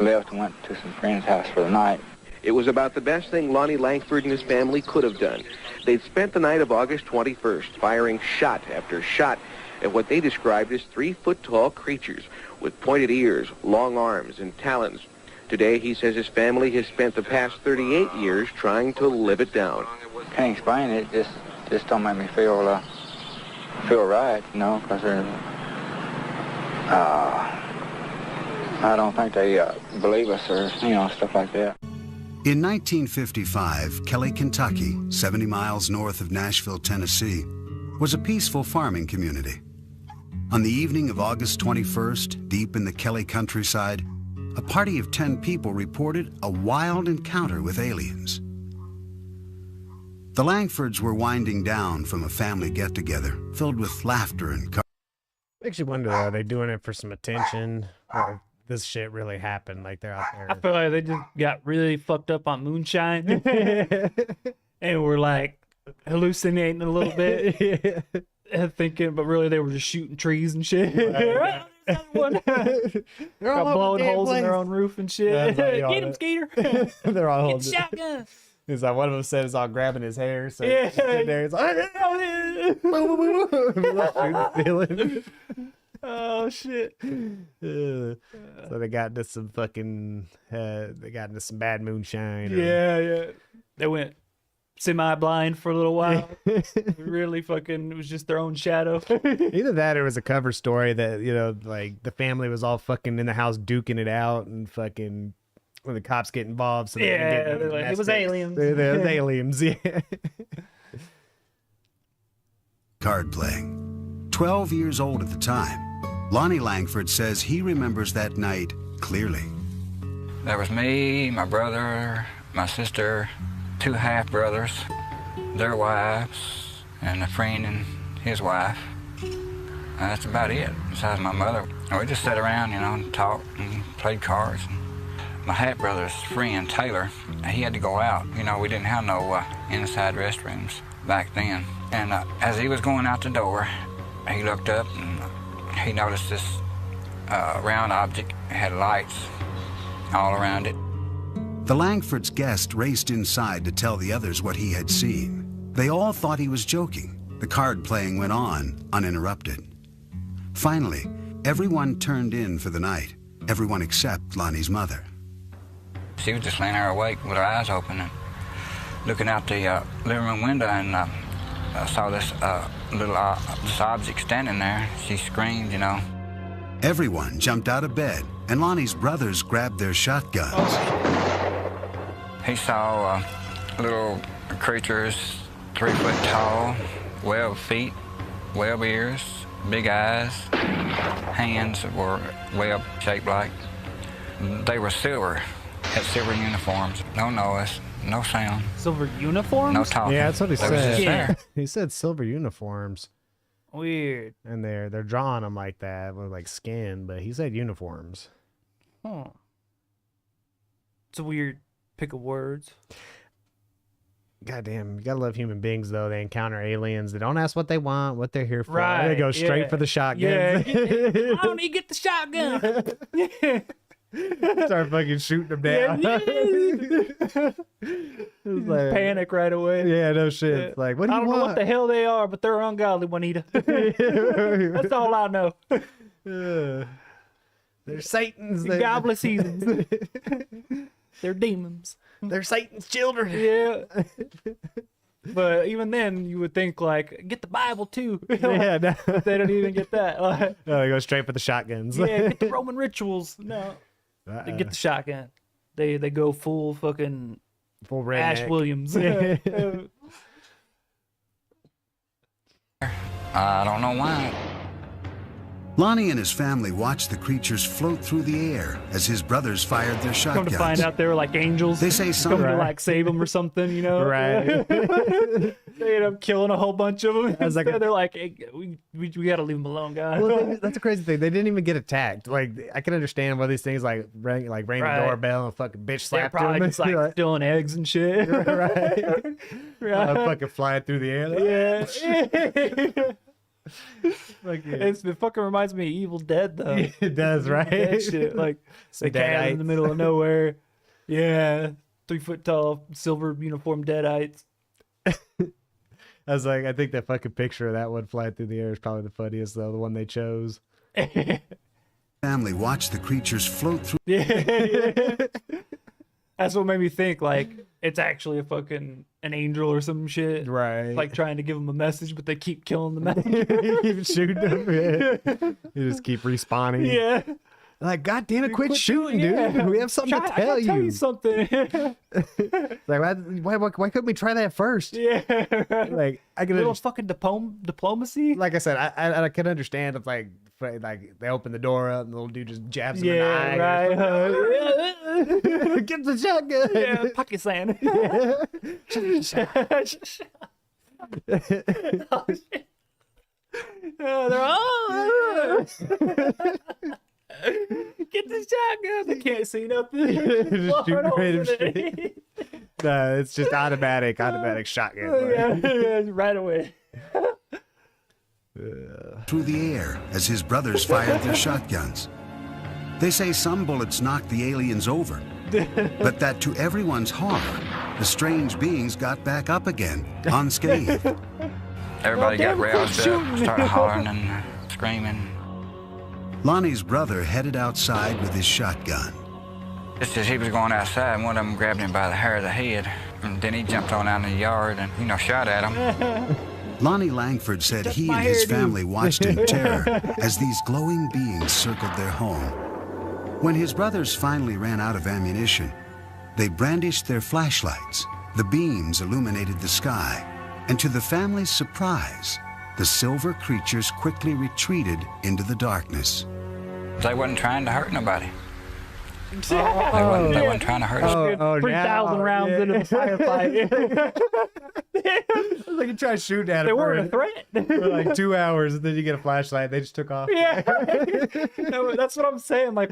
left and went to some friend's house for the night. It was about the best thing Lonnie Langford and his family could have done. They'd spent the night of August 21st firing shot after shot at what they described as 3-foot-tall creatures with pointed ears, long arms, and talons. Today, he says his family has spent the past 38 years trying to live it down. Can't explain it. Just don't make me feel right, because I don't think they believe us or stuff like that. In 1955, Kelly, Kentucky, 70 miles north of Nashville, Tennessee, was a peaceful farming community. On the evening of August 21st, deep in the Kelly countryside, a party of 10 people reported a wild encounter with aliens. The Langfords were winding down from a family get-together filled with laughter and Makes you wonder, are they doing it for some attention? Or this shit really happened? Like, they're out I there. feel like they just got really fucked up on moonshine and were like hallucinating a little bit, thinking, but really they were just shooting trees and shit. Right. They're all blowing holes in their own roof and shit. Yeah, it's like, Get him, Skeeter. They're all Get holding. shotgun. It's like one of them said is all grabbing his hair. So Yeah. he's sitting there. He's like, shooting the ceiling. Oh shit. So they got into some fucking. They got into some bad moonshine. Yeah. They went semi-blind for a little while. Really fucking, it was just their own shadow. Either that or it was a cover story that, you know, like the family was all fucking in the house duking it out and fucking when the cops get involved. So yeah, they're like, it was aliens. It was aliens, yeah. Card playing. 12 years old at the time, Lonnie Langford says he remembers that night clearly. There was me, my brother, my sister, 2 half-brothers, their wives, and a friend and his wife. That's about it, besides my mother. And we just sat around, you know, and talked and played cards. My half-brother's friend, Taylor, he had to go out. You know, we didn't have no inside restrooms back then. And as he was going out the door, he looked up and he noticed this round object. It had lights all around it. The Langfords' guest raced inside to tell the others what he had seen. They all thought he was joking. The card playing went on, uninterrupted. Finally, everyone turned in for the night. Everyone except Lonnie's mother. She was just laying there awake with her eyes open and looking out the living room window, and saw this this object standing there. She screamed, you know. Everyone jumped out of bed, and Lonnie's brothers grabbed their shotguns. He saw little creatures 3 foot tall, 12 feet, web ears, big eyes, hands that were web shaped like. They were silver, had silver uniforms, no noise, no sound. Silver uniforms? No talking. Yeah, that's what he They was said. just there. He said silver uniforms, Weird. and they're drawing them like that with like skin, but he said uniforms. Huh. It's a weird pick of words. Goddamn, you gotta love human beings though. They encounter aliens. They don't ask what they want, what they're here for. Right, They go straight yeah. for the shotgun. Yeah, I don't need to get the shotgun. Start fucking shooting them down. It's like, Panic right away. yeah, no shit. Yeah. It's like, what do I you don't know what want? the hell they are, but they're ungodly, Juanita. That's all I know. They're Satan's. Goblin seasons. They're demons. They're Satan's children. Yeah. But even then, you would think, like, get the Bible, too. Yeah, no. They don't even get that. Like, No, they go straight for the shotguns. yeah, get the Roman rituals. No. They get the shotgun. They go full fucking full redneck. Ash Williams. Yeah. I don't know why. Lonnie and his family watched the creatures float through the air as his brothers fired their Come shotguns. to find out they were like angels. They say some- coming to Right. like save them or something, you know? Right. They end up killing a whole bunch of them. I was like- They're like, hey, we gotta leave them alone, guys. Well, that's a crazy thing. They didn't even get attacked. Like, I can understand why these things like ring the Right. doorbell and fucking bitch They're slap probably them. just like stealing eggs and shit. right. Right. Fucking flying through the air. Yeah. Like, It fucking reminds me of Evil Dead though. it does, right? That shit, like Some the cat in deadites. the middle of nowhere. Yeah, 3 foot tall, silver uniform deadites. I was like, I think that fucking picture of that one flying through the air is probably the funniest, though, the one they chose. Family watched the creatures float through. Yeah. That's what made me think like it's actually an angel or some shit. Right. Like trying to give them a message, but they keep killing the messenger. Keep shooting them. Yeah. You just keep respawning. Yeah. Like, God damn it, quit shooting, dude. We have something to I tell gotta tell you. you something. Like, why couldn't we try that first? Yeah. Right. Like, I can Little understand. fucking diplomacy. Like I said, I can understand if like they open the door up and the little dude just jabs him Yeah, in the eye. right. Get the shotgun. Yeah, Pakistan. Oh, shit. They're all get the shotgun. They can't see nothing. Just shooting Blowing random holes in shit. it. No, it's just automatic shotgun. Yeah, right away. through the air as his brothers fired their shotguns. They say some bullets knocked the aliens over, but that to everyone's horror, the strange beings got back up again, unscathed. Everybody got damn, quit roused up, shooting. started hollering and screaming. Lonnie's brother headed outside with his shotgun. Just as he was going outside, one of them grabbed him by the hair of the head, And then he jumped on out in the yard and, shot at him. Lonnie Langford said he and his family watched in terror as these glowing beings circled their home. When his brothers finally ran out of ammunition, they brandished their flashlights. The beams illuminated the sky, and to the family's surprise, the silver creatures quickly retreated into the darkness. They wasn't trying to hurt nobody. They wasn't trying to hurt us. 3,000 rounds into the firefight. It's like you try shooting at it. They weren't a threat. For like 2 hours, and then you get a flashlight. They just took off. Yeah, no, that's what I'm saying. Like,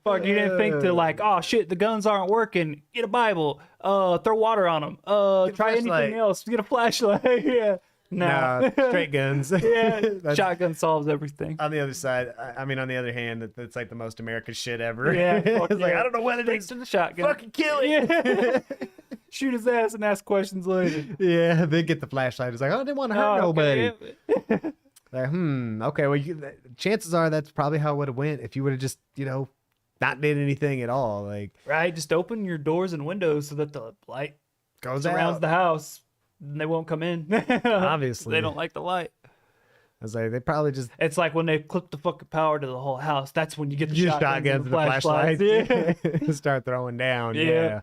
fuck, you didn't think to like, oh shit, the guns aren't working. Get a Bible. Throw water on them. Try anything else. Get a flashlight. Yeah. No, straight guns. Yeah, shotgun solves everything. On the other side, on the other hand, that's like the most American shit ever. Yeah, it's like I don't know what it is. To the shotgun. Fucking kill it. Shoot his ass and ask questions later. Yeah, they get the flashlight. It's like, I didn't want to hurt nobody. Okay. Like, okay, well, chances are that's probably how it would have went if you would have just, not did anything at all. Like, right, just open your doors and windows so that the light goes surrounds out. the house. And they won't come in. Obviously. They don't like the light. I was like, they probably just... It's like when they clip the fucking power to the whole house. That's when you get the shotguns and the flashlights. Yeah. Start throwing down. Yeah.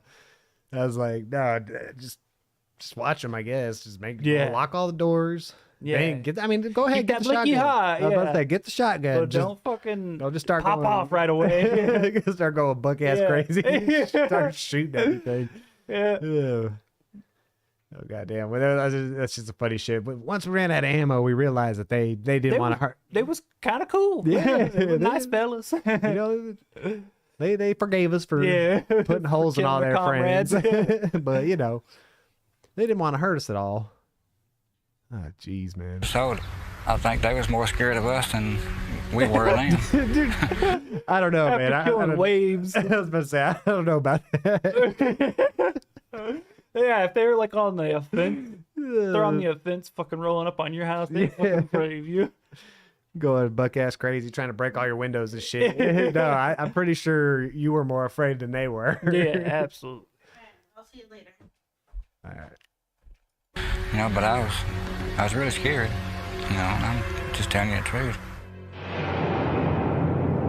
I was like, no, just watch them, I guess. Just lock all the doors. Yeah. Go ahead, get that the blicky shotgun. high. I was about to say, get the shotgun. But don't just start pop going, off right away. Start going buck-ass crazy. Start shooting everything. Yeah. Ew. Oh goddamn! Well, that's just a funny shit. But once we ran out of ammo, we realized that they didn't want to hurt. They was kind of cool. Yeah, they were nice fellas. They forgave us for putting holes in all their friends. But they didn't want to hurt us at all. Oh jeez, man. So I think they was more scared of us than we were of them. Dude, I don't know, man. Killing waves. I was about to say, I don't know about that. Yeah, if they're like on the offense, they're on the offense, fucking rolling up on your house. They're fucking afraid of you. Going buck-ass crazy, trying to break all your windows and shit. No, I'm pretty sure you were more afraid than they were. Yeah, absolutely. I'll see you later. All right. But I was really scared. And I'm just telling you the truth.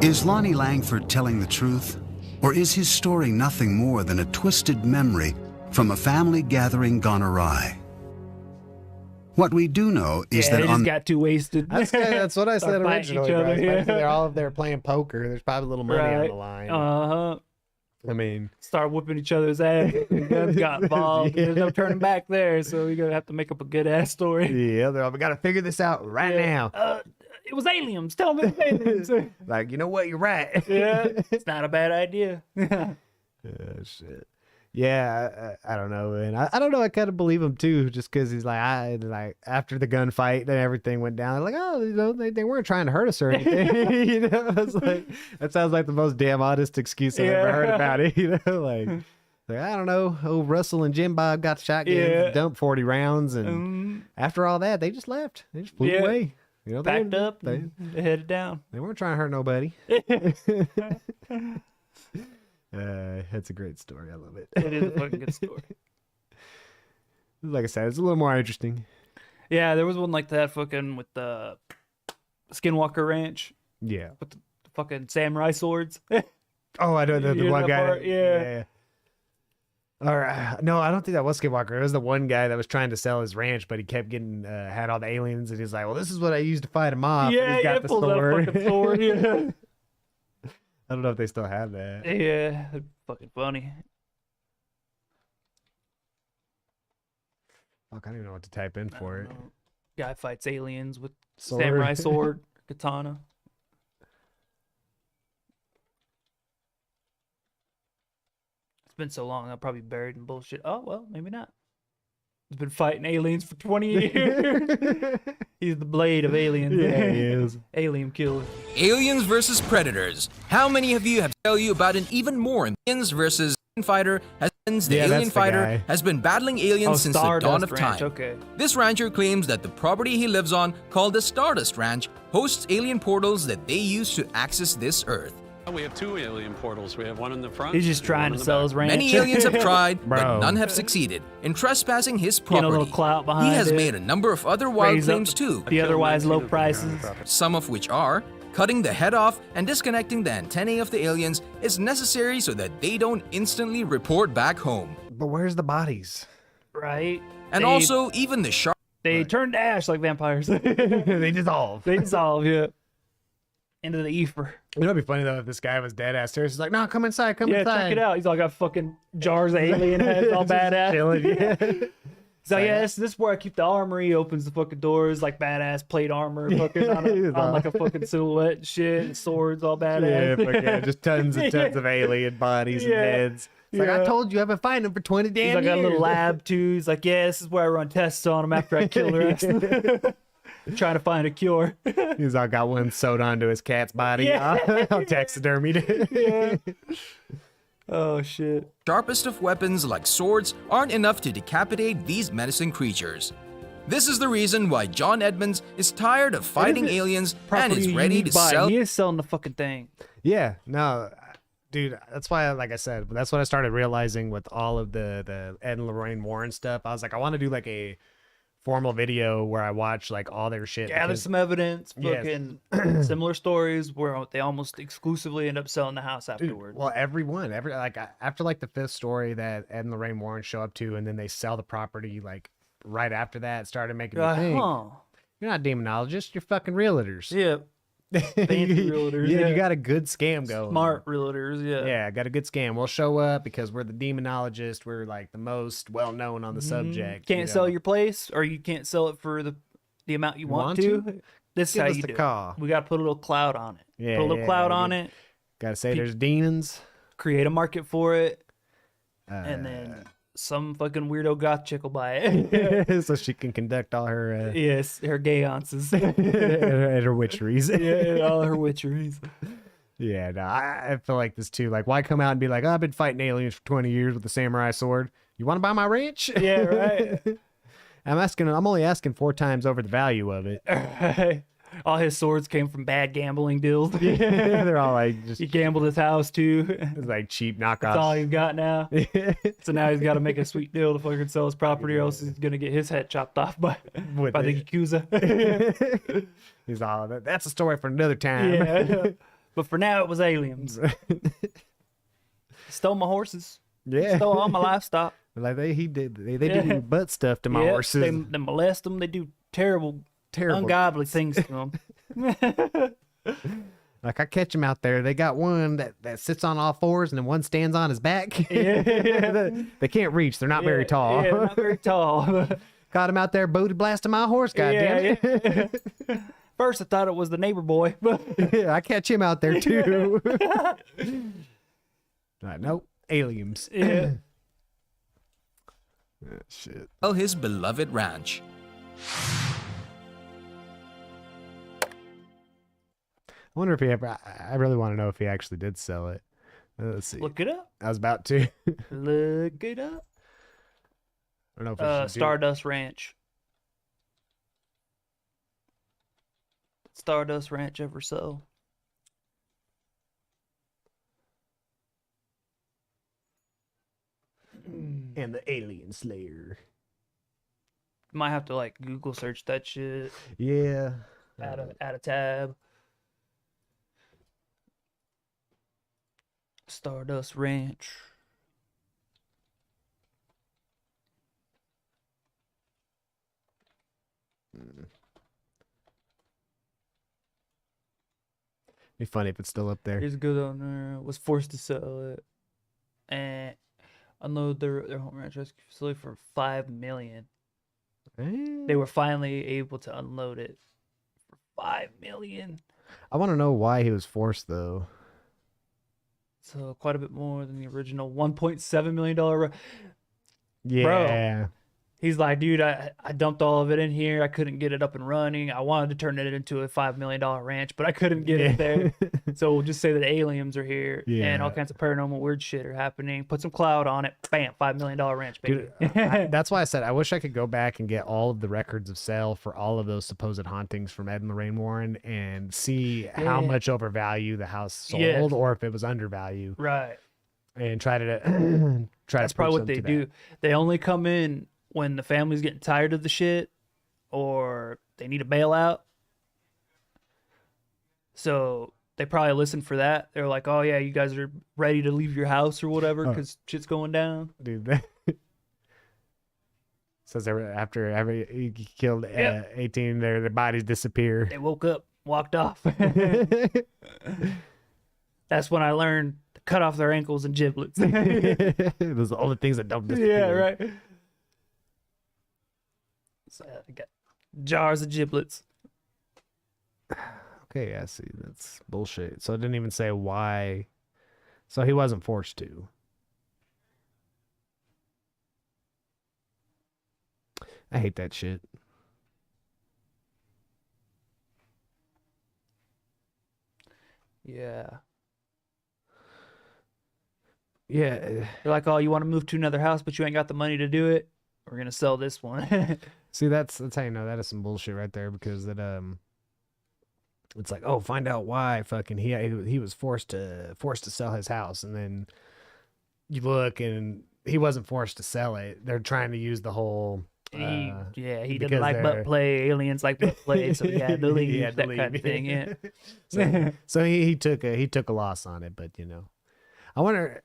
Is Lonnie Langford telling the truth? Or is his story nothing more than a twisted memory from a family gathering gone awry? What we do know is that they just got too wasted. That's what I said originally. Other, right? They're all up there playing poker. There's probably a little money on the line. I mean, start whooping each other's ass. The guns got involved. There's no turning back there, so we're gonna have to make up a good ass story. Yeah, we gotta figure this out right now. It was aliens. Tell me it was aliens. Like, you know what? You're right. Yeah, it's not a bad idea. Shit. Yeah, I don't know, man. I don't know. I kind of believe him too, just because he's like, after the gunfight and everything went down, like, they weren't trying to hurt us or anything. It's like, that sounds like the most damn honest excuse I've ever heard about it. Like I don't know. Old Russell and Jim Bob got shotguns, dumped 40 rounds, and after all that, they just left. They just flew away. Packed up. They headed down. They weren't trying to hurt nobody. That's a great story. I love it. It is a fucking good story. Like I said, it's a little more interesting. Yeah, there was one like that fucking with the Skinwalker Ranch. Yeah. With the fucking samurai swords. Oh, I know the one guy. Part? Yeah. All right. No, I don't think that was Skinwalker. It was the one guy that was trying to sell his ranch, but he kept getting had all the aliens, and he's like, "Well, this is what I used to fight him off." Yeah, he's got the pulls out a fucking sword. Yeah. I don't know if they still have that. Yeah, fucking funny. Fuck, I don't even know what to type in for it. Guy fights aliens with Sword. samurai sword, katana. It's been so long, I'm probably buried in bullshit. Oh, well, maybe not. He's been fighting aliens for 20 years. He's the blade of aliens. Yeah, he is. Alien killer. Aliens versus Predators. How many of you have to tell you about an even more Aliens versus Fighter? The alien fighter has been battling aliens since the dawn of time. Okay. This rancher claims that the property he lives on, called the Stardust Ranch, hosts alien portals that they use to access this Earth. We have 2 alien portals. We have one in the front. He's just trying to sell his ranch. Many aliens have tried, but none have succeeded in trespassing his property. A little clout behind he has it. made a number of other wild claims too. The otherwise low prices. Some of which are cutting the head off and disconnecting the antennae of the aliens is necessary so that they don't instantly report back home. But where's the bodies? Right. And also, even the shark. They turn to ash like vampires. They dissolve. They dissolve, yeah. Into the ether. You know, it'd be funny though if this guy was dead ass serious. He's like, no, come inside, come inside. Yeah, check it out. He's all got fucking jars of alien heads, all badass. Chilling, yeah. He's like, yeah, this is where I keep the armory. He opens the fucking doors, like badass plate armor, fucking on like a fucking silhouette and shit, and swords all badass. Yeah, just tons and tons of alien bodies and heads. It's like, I told you I've been fighting them for 20 damn years. He's like got a little lab too. He's like, yeah, this is where I run tests on him after I kill the rest. Trying to find a cure. He's all got one sewed onto his cat's body. Yeah. I'll taxidermied. Yeah. Oh shit. Sharpest of weapons like swords aren't enough to decapitate these menacing creatures. This is the reason why John Edmonds is tired of fighting aliens and is ready to sell. He is selling the fucking thing. Yeah, no, dude, that's why, like I said, that's what I started realizing with all of the Ed and Lorraine Warren stuff. I was like, I want to do like a formal video where I watch like all their shit. Gather some evidence, fucking similar stories where they almost exclusively end up selling the house afterwards. Well, every like after like the 5th story that Ed and Lorraine Warren show up to, and then they sell the property like right after that, it started making me think, you're not demonologists, you're fucking realtors. Yeah. Fancy realtors. Yeah, you got a good scam going. Smart realtors, yeah. Yeah, got a good scam. We'll show up because we're the demonologist. We're like the most well known on the subject. Can't sell your place, or you can't sell it for the amount you want to. This is how you do it. We got to put a little cloud on it. Yeah, put a little cloud on it. Got to say there's demons. Create a market for it, and then some fucking weirdo goth chick will buy it. So she can conduct all her her gayances and her witcheries. Yeah, all her witcheries. Yeah, no, I feel like this too. Like, why come out and be like, oh, I've been fighting aliens for 20 years with a samurai sword. You want to buy my ranch? Yeah, right. I'm only asking 4 times over the value of it. Right. All his swords came from bad gambling deals. Yeah, they're all like just. He gambled his house too. It's like cheap knockoffs. That's all he's got now. So now he's got to make a sweet deal to fucking sell his property, or else he's gonna get his head chopped off by the Yakuza. He's all, that's a story for another time. Yeah. But for now, it was aliens. Stole my horses. Yeah. Stole all my livestock. Like they do butt stuff to my horses. They molest them. They do terrible, ungodly things to them. Like I catch them out there. They got one that sits on all 4s and then one stands on his back. Yeah. They can't reach. They're not very tall. Yeah, not very tall. Caught him out there booty blasting my horse. Goddamn it. Yeah. First, I thought it was the neighbor boy. Yeah, I catch him out there too. Nope, aliens. Yeah. Shit. Sell his beloved ranch. I wonder if he ever. I really want to know if he actually did sell it. Let's see. Look it up. I was about to. Look it up. I don't know if I should Stardust Ranch. Stardust Ranch ever so. And the Alien Slayer. Might have to like Google search that shit. Yeah. Add a tab. Stardust Ranch. Be funny if it's still up there. Here's a good owner. Was forced to sell it and unload their home ranch rescue facility for $5 million. They were finally able to unload it for $5 million. I want to know why he was forced though. So quite a bit more than the original $1.7 million. Yeah. Bro, He's like, dude, I dumped all of it in here. I couldn't get it up and running. I wanted to turn it into a $5 million ranch, but I couldn't get it there. So we'll just say that aliens are here and all kinds of paranormal weird shit are happening. Put some cloud on it. Bam, $5 million ranch, baby. Dude, that's why I said I wish I could go back and get all of the records of sale for all of those supposed hauntings from Ed and Lorraine Warren and see how much overvalue the house sold or if it was undervalued. Right. And try to That's probably what they do. They only come in when the family's getting tired of the shit or they need a bailout. So they probably listen for that. They're like, oh, yeah, you guys are ready to leave your house or whatever because shit's going down. Dude, says after he killed 18, their bodies disappear. They woke up, walked off. That's when I learned to cut off their ankles and giblets. Those are all the things that don't disappear. Yeah, right. So I got jars of giblets. Okay, yeah, see, that's bullshit. So it didn't even say why. So he wasn't forced to. I hate that shit. Yeah. Yeah. They're like, oh, you want to move to another house, but you ain't got the money to do it? We're going to sell this one. See, that's how you know that is some bullshit right there because it's like, oh, find out why fucking he was forced to sell his house, and then you look and he wasn't forced to sell it. They're trying to use the whole he didn't like butt play, aliens like butt play, so he had to leave, that kind of thing. Yeah. So he took a loss on it, but I wonder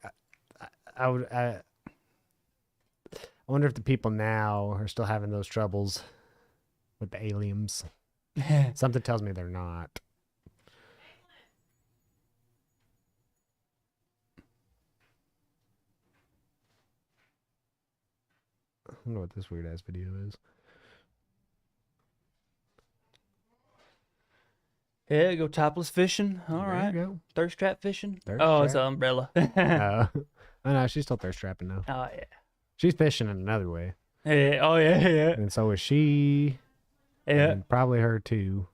I wonder if the people now are still having those troubles with the aliens. Something tells me they're not. I don't know what this weird ass video is. Yeah, go topless fishing. All right. There you go. Thirst trap fishing. Thirst It's trap. an umbrella. Oh no, she's still thirst trapping though. Oh yeah. She's fishing in another way. Yeah. Oh yeah. Yeah. And so is she. Yeah. And probably her too.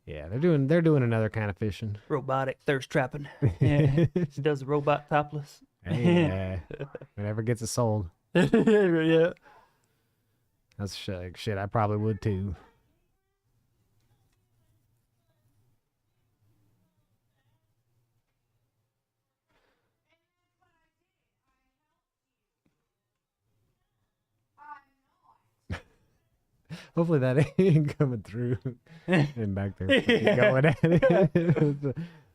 Yeah, they're doing another kind of fishing. Robotic thirst trapping. Yeah. She does the robot topless. Hey, whatever gets it sold. Yeah. That's shit. I probably would too. Hopefully that ain't coming through. And back there going at it. I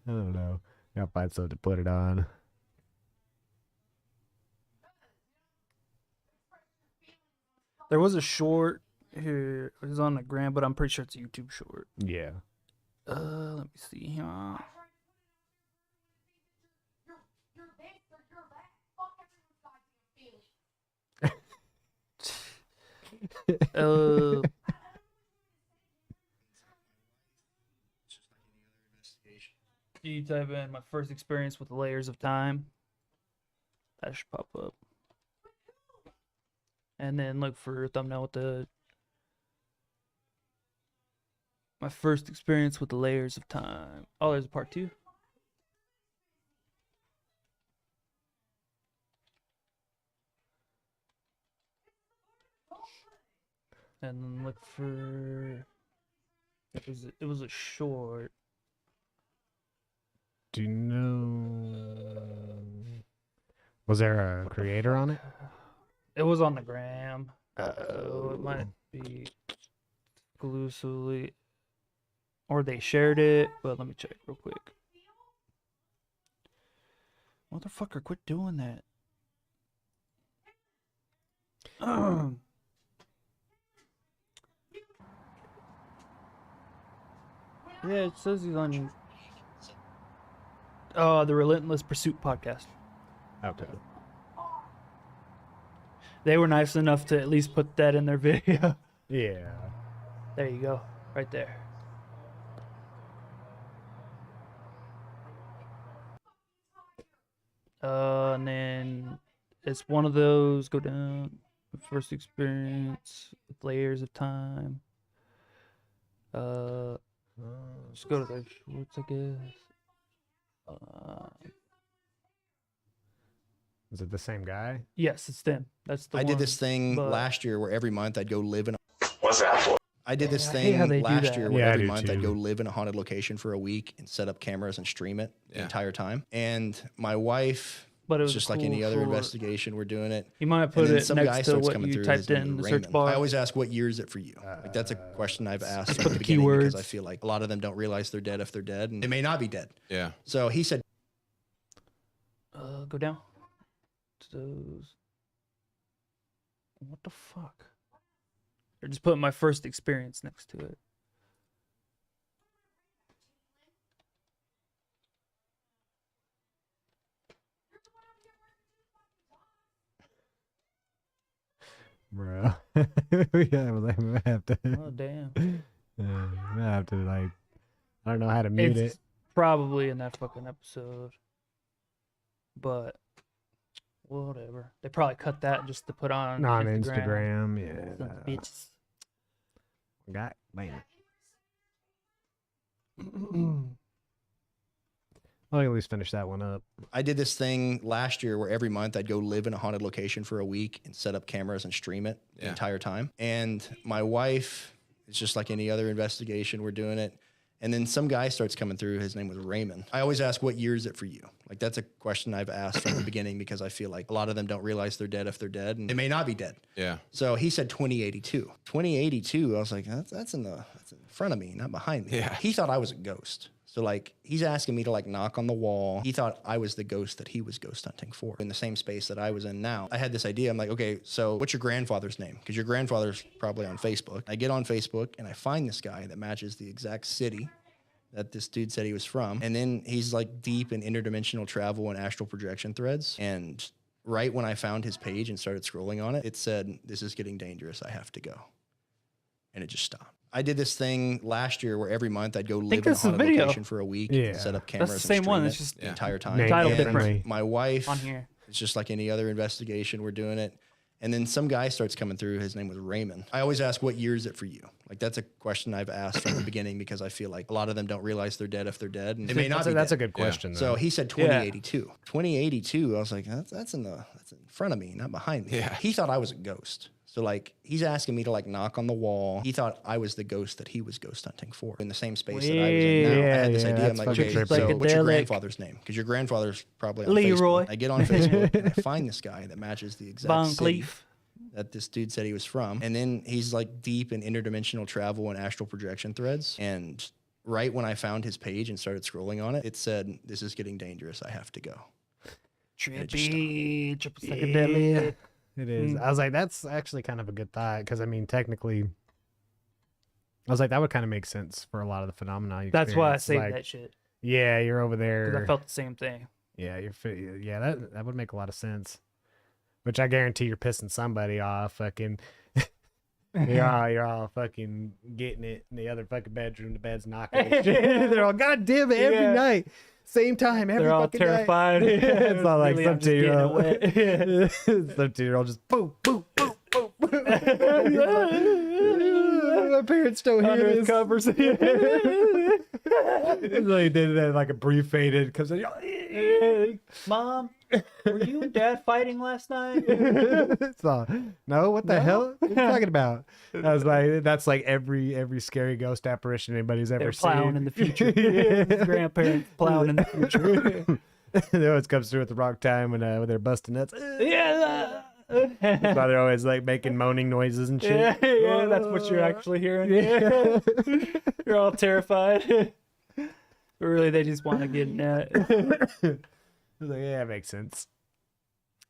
don't know. Gotta find something to put it on. There was a short here. It was on the gram, but I'm pretty sure it's a YouTube short. Yeah. Let me see here. You type in my first experience with the layers of time. That should pop up. And then look for a thumbnail with my first experience with the layers of time. Oh, there's a part 2. And then look for it was a short. Do you know? Was there a creator on it? It was on the gram. So it might be exclusively, or they shared it. But let me check real quick. Motherfucker, quit doing that. Yeah, it says he's on the Relentless Pursuit podcast. Okay. They were nice enough to at least put that in their video. Yeah. There you go. Right there. And then it's one of those, go down. First experience with layers of time. Let's go to the shorts, I guess. Is it the same guy? Yes, it's them. That's the I one. did this thing last year where every month I'd go live in. What's that for? I did this I hate how thing they do last that. year where Yeah, I every do month I'd too. go live in a haunted location for a week and set up cameras and stream it the Yeah. entire time. And my wife, But it it's was just like cool any other for- investigation, we're doing it. You might And put then it some guy next to starts what coming you through. typed His name in the was search Raymond. bar. I always ask, what year is it for you? Like that's a question I've asked from put the the beginning because I keywords. feel like a lot of them don't realize they're dead if they're dead, and they may not be dead. Yeah. So he said, Go down to those. What the fuck? Or just put my first experience next to it. Bro. We have to. Oh damn! I have to like. I don't know how to mute It's it. probably in that fucking episode, but whatever. They probably cut that just to put on On Instagram. Instagram, yeah. Sons of bitches. God damn. I'll at least finish that one up. I did this thing last year where every month I'd go live in a haunted location for a week and set up cameras and stream it the Yeah. entire time. And my wife, it's just like any other investigation, we're doing it. And then some guy starts coming through. His name was Raymond. I always ask, what year is it for you? Like that's a question I've asked from the beginning because I feel like a lot of them don't realize they're dead if they're dead, and they may not be dead. Yeah. So he said 2082. 2082. I was like, that's in front of me, not behind me. Yeah. He thought I was a ghost. So like he's asking me to like knock on the wall. He thought I was the ghost that he was ghost hunting for in the same space that I was in now. I had this idea. I'm like, okay, so what's your grandfather's name? Because your grandfather's probably on Facebook. I get on Facebook and I find this guy that matches the exact city that this dude said he was from. And then he's like deep in interdimensional travel and astral projection threads. And right when I found his page and started scrolling on it, it said, "This is getting dangerous. I have to go." And it just stopped. I did this thing last year where every month I'd go live in a that's the haunted video. location for a week Yeah. and set up cameras That's the and same one. stream It's it just the entire time. Name Title And different. my wife, on here. it's just like any other investigation, we're doing it. And then some guy starts coming through. His name was Raymond. I always ask, what year is it for you? Like that's a question I've asked from the beginning because I feel like a lot of them don't realize they're dead if they're dead, and they may not be That's a dead. good question. So though. he said 2082. 2082. I was like, that's in front of me, not behind me. Yeah. He thought I was a ghost. So like he's asking me to like knock on the wall. He thought I was the ghost that he was ghost hunting for in the same space that I was in now. I had this Yeah, idea. I'm that's like, fucking okay, trippy. so what's your Psychedelic. grandfather's name? Because your grandfather's probably on Leroy. Facebook. I get on Facebook and I find this guy that matches the exact Von city Cleef. that this dude said he was from. And then he's like deep in interdimensional travel and astral projection threads. And right when I found his page and started scrolling on it, it said, "This is getting dangerous. I have to go." it just Trippy, triple psychedelic. It is. I was like, that's actually kind of a good thought because I mean, technically, I was like, that would kind of make sense for a lot of the phenomena. you That's why I experience. saved Like, that shit. Yeah, you're over Because there. I felt the same thing. Yeah, yeah, that would make a lot of sense. Which I guarantee you're pissing somebody off. Fucking, you're all fucking getting it in the other fucking bedroom. The bed's knocking. and shit. They're all, God damn it, every Yeah. night, same time, every They're all fucking night." terrified. It's not like Really, some I'm just getting 2-year-old. Some 2-year-old just boom, boom, boom, boom, boom. My parents don't hear Under his this. covers. It's like they did that like a brief faded because Mom, were you and Dad fighting last night? so, no, what the hell? What are you talking about? I was like, that's like every scary ghost apparition anybody's ever They're seen. plowing in the future. His grandparents plowing in the future. They always comes through at the wrong time when they're busting nuts. Yeah. That's why they're always like making moaning noises and shit. Yeah, that's what you're actually hearing. Yeah. You're all terrified. But really, they just want to get in that. I was like, yeah, that makes sense.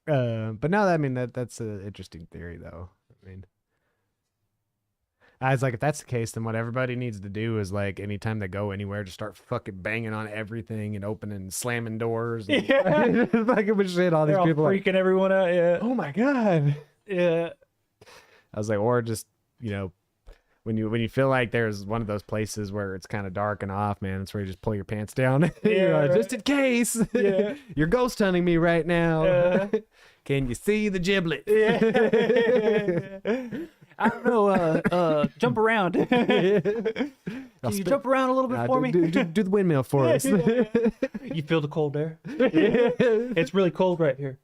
But no, I mean that's an interesting theory, though. I mean, I was like, if that's the case, then what everybody needs to do is like, anytime they go anywhere, just start fucking banging on everything and opening and slamming doors. And Yeah. fucking with shit. All these They're all people, like, freaking everyone out. Yeah. oh my god. Yeah. I was like, or just when you feel like there's one of those places where it's kind of dark and off, man, it's where you just pull your pants down. Just in case. Yeah. You're ghost hunting me right now. Can you see the giblet? I don't know. Jump around. Can you jump around a little bit for me? Do the windmill for us. You feel the cold air? It's really cold right here.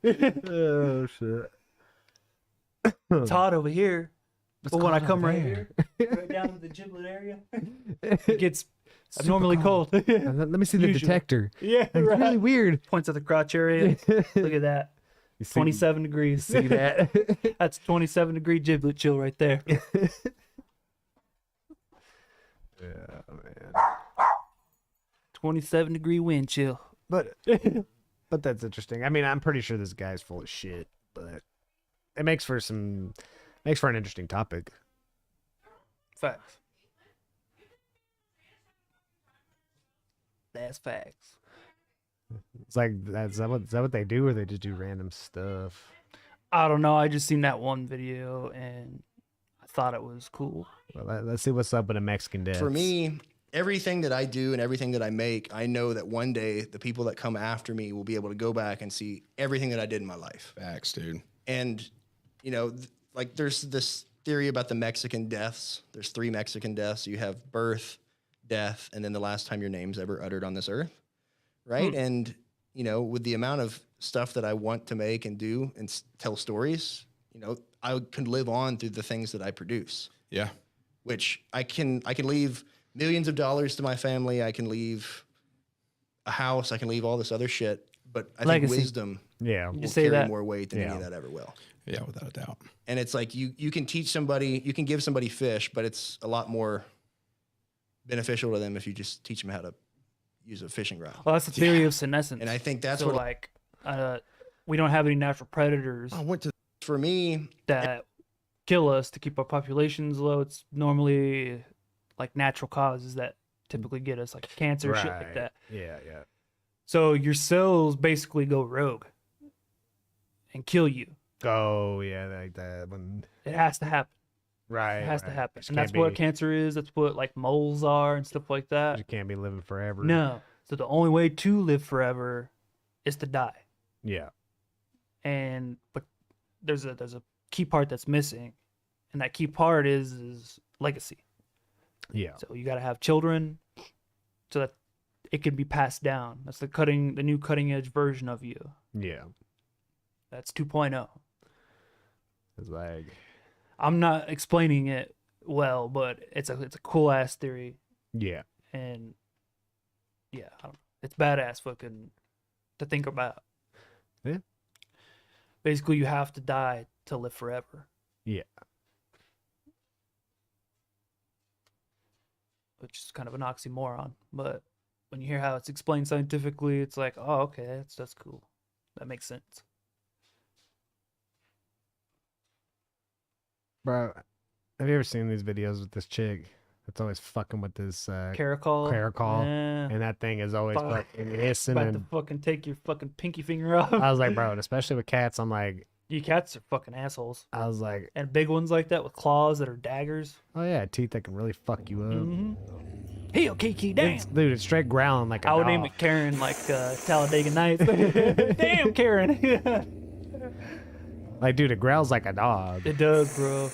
Oh shit! It's hot over here. But when I come right here, right down to the giblet area, it gets abnormally cold. Let me see the detector. Yeah, it's really weird. Points at the crotch area. Look at that. 27 degrees. See that? That's 27-degree giblet chill right there. Yeah, man. 27-degree wind chill. But that's interesting. I mean, I'm pretty sure this guy's full of shit, but it makes for an interesting topic. Facts. That's facts. It's like, is that what they do, or they just do random stuff? I don't know. I just seen that one video and I thought it was cool. Well, let's see what's up with a Mexican death. For me, everything that I do and everything that I make, I know that one day the people that come after me will be able to go back and see everything that I did in my life. Facts, dude. And, you know, like there's this theory about the Mexican deaths. There's 3 Mexican deaths. You have birth, death, and then the last time your name's ever uttered on this earth. Right. And, you know, with the amount of stuff that I want to make and do and tell stories, you know, I can live on through the things that I produce. Yeah. Which I can leave millions of dollars to my family. I can leave a house. I can leave all this other shit. But I think wisdom will carry more weight than any of that ever will. Yeah, without a doubt. And it's like you can teach somebody, you can give somebody fish, but it's a lot more beneficial to them if you just teach them how to use a fishing rod. Well, that's the theory of senescence. And I think that's so what like we don't have any natural predators. For me that kill us to keep our populations low. It's normally like natural causes that typically get us, like cancer, shit like that. Yeah. So your cells basically go rogue and kill you. Oh yeah, like that one. It has to happen. Right. It has to happen. And that's what cancer is. That's what like moles are and stuff like that. You can't be living forever. No. So the only way to live forever is to die. Yeah. But there's a key part that's missing, and that key part is legacy. Yeah. So you got to have children so that it can be passed down. That's the new cutting edge version of you. Yeah. That's 2.0. It's like, I'm not explaining it well, but it's a cool ass theory. Yeah. And yeah, it's badass fucking to think about. Yeah. Basically, you have to die to live forever. Yeah. Which is kind of an oxymoron, but when you hear how it's explained scientifically, it's like, oh, okay, that's cool. That makes sense. Bro, have you ever seen these videos with this chick that's always fucking with this Caracol? Yeah. And that thing is always fucking hissing. About to fucking take your fucking pinky finger off. I was like, bro, and especially with cats, I'm like, you cats are fucking assholes. I was like, and big ones like that with claws that are daggers. Oh yeah, teeth that can really fuck you up. Mm-hmm. Hey, Kiki, damn. Dude, it's straight growling like a I would dog. name it Karen, like Talladega Nights. Damn, Karen. Like, dude, it growls like a dog. It does, bro.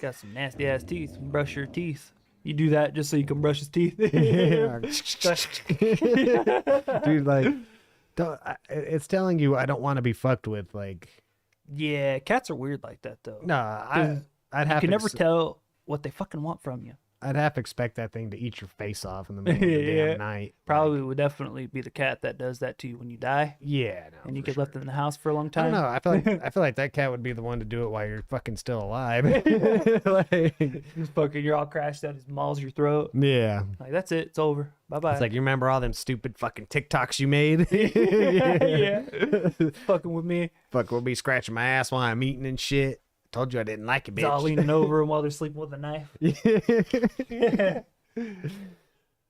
Got some nasty ass teeth. Brush your teeth. You do that just so you can brush his teeth. Dude, like, it's telling you I don't want to be fucked with. Like, yeah, cats are weird like that though. No, I'd have. You can never tell what they fucking want from you. I'd have to expect that thing to eat your face off in the middle of the damn night. Probably would definitely be the cat that does that to you when you die. Yeah, no, and you get left in the house for a long time. I don't know. I feel like that cat would be the one to do it while you're fucking still alive. Like, he's fucking, you're all crashed out. His mauls your throat. Yeah. Like, that's it. It's over. Bye bye. It's like, you remember all them stupid fucking TikToks you made? Yeah. Fucking with me. Fucking with me, scratching my ass while I'm eating and shit. Told you I didn't like it, bitch. It's all leaning over him while they're sleeping with a knife. Yeah.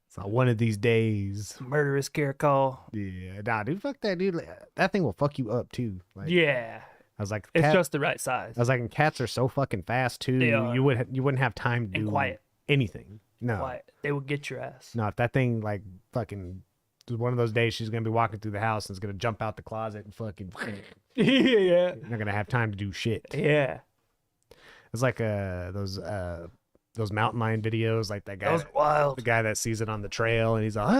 So one of these days. Murderous Caracol. Yeah. Nah, dude, fuck that, dude. That thing will fuck you up, too. Like, yeah. I was like, it's just the right size. I was like, and cats are so fucking fast too. You wouldn't have time to do quiet. anything. No, Quiet. They would get your ass. no. If that thing like fucking one of those days, she's gonna be walking through the house and it's gonna jump out the closet and fucking. Yeah. You're not gonna have time to do shit. Yeah. It's like those mountain lion videos, like that guy. That was wild. The guy that sees it on the trail and he's all,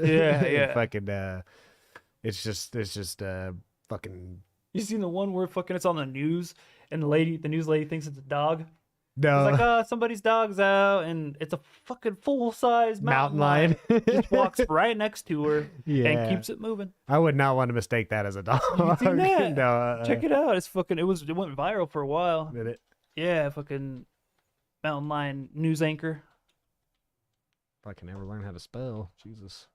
yeah. fucking. It's just fucking. You seen the one where fucking it's on the news and the news lady thinks it's a dog? No. It's like, somebody's dog's out and it's a fucking full-size mountain lion. Just walks right next to her and keeps it moving. I would not want to mistake that as a dog. You seen that? No. Check it out. It's fucking. It went viral for a while. Did it? Yeah, fucking mountain lion news anchor. If I can ever learn how to spell, Jesus.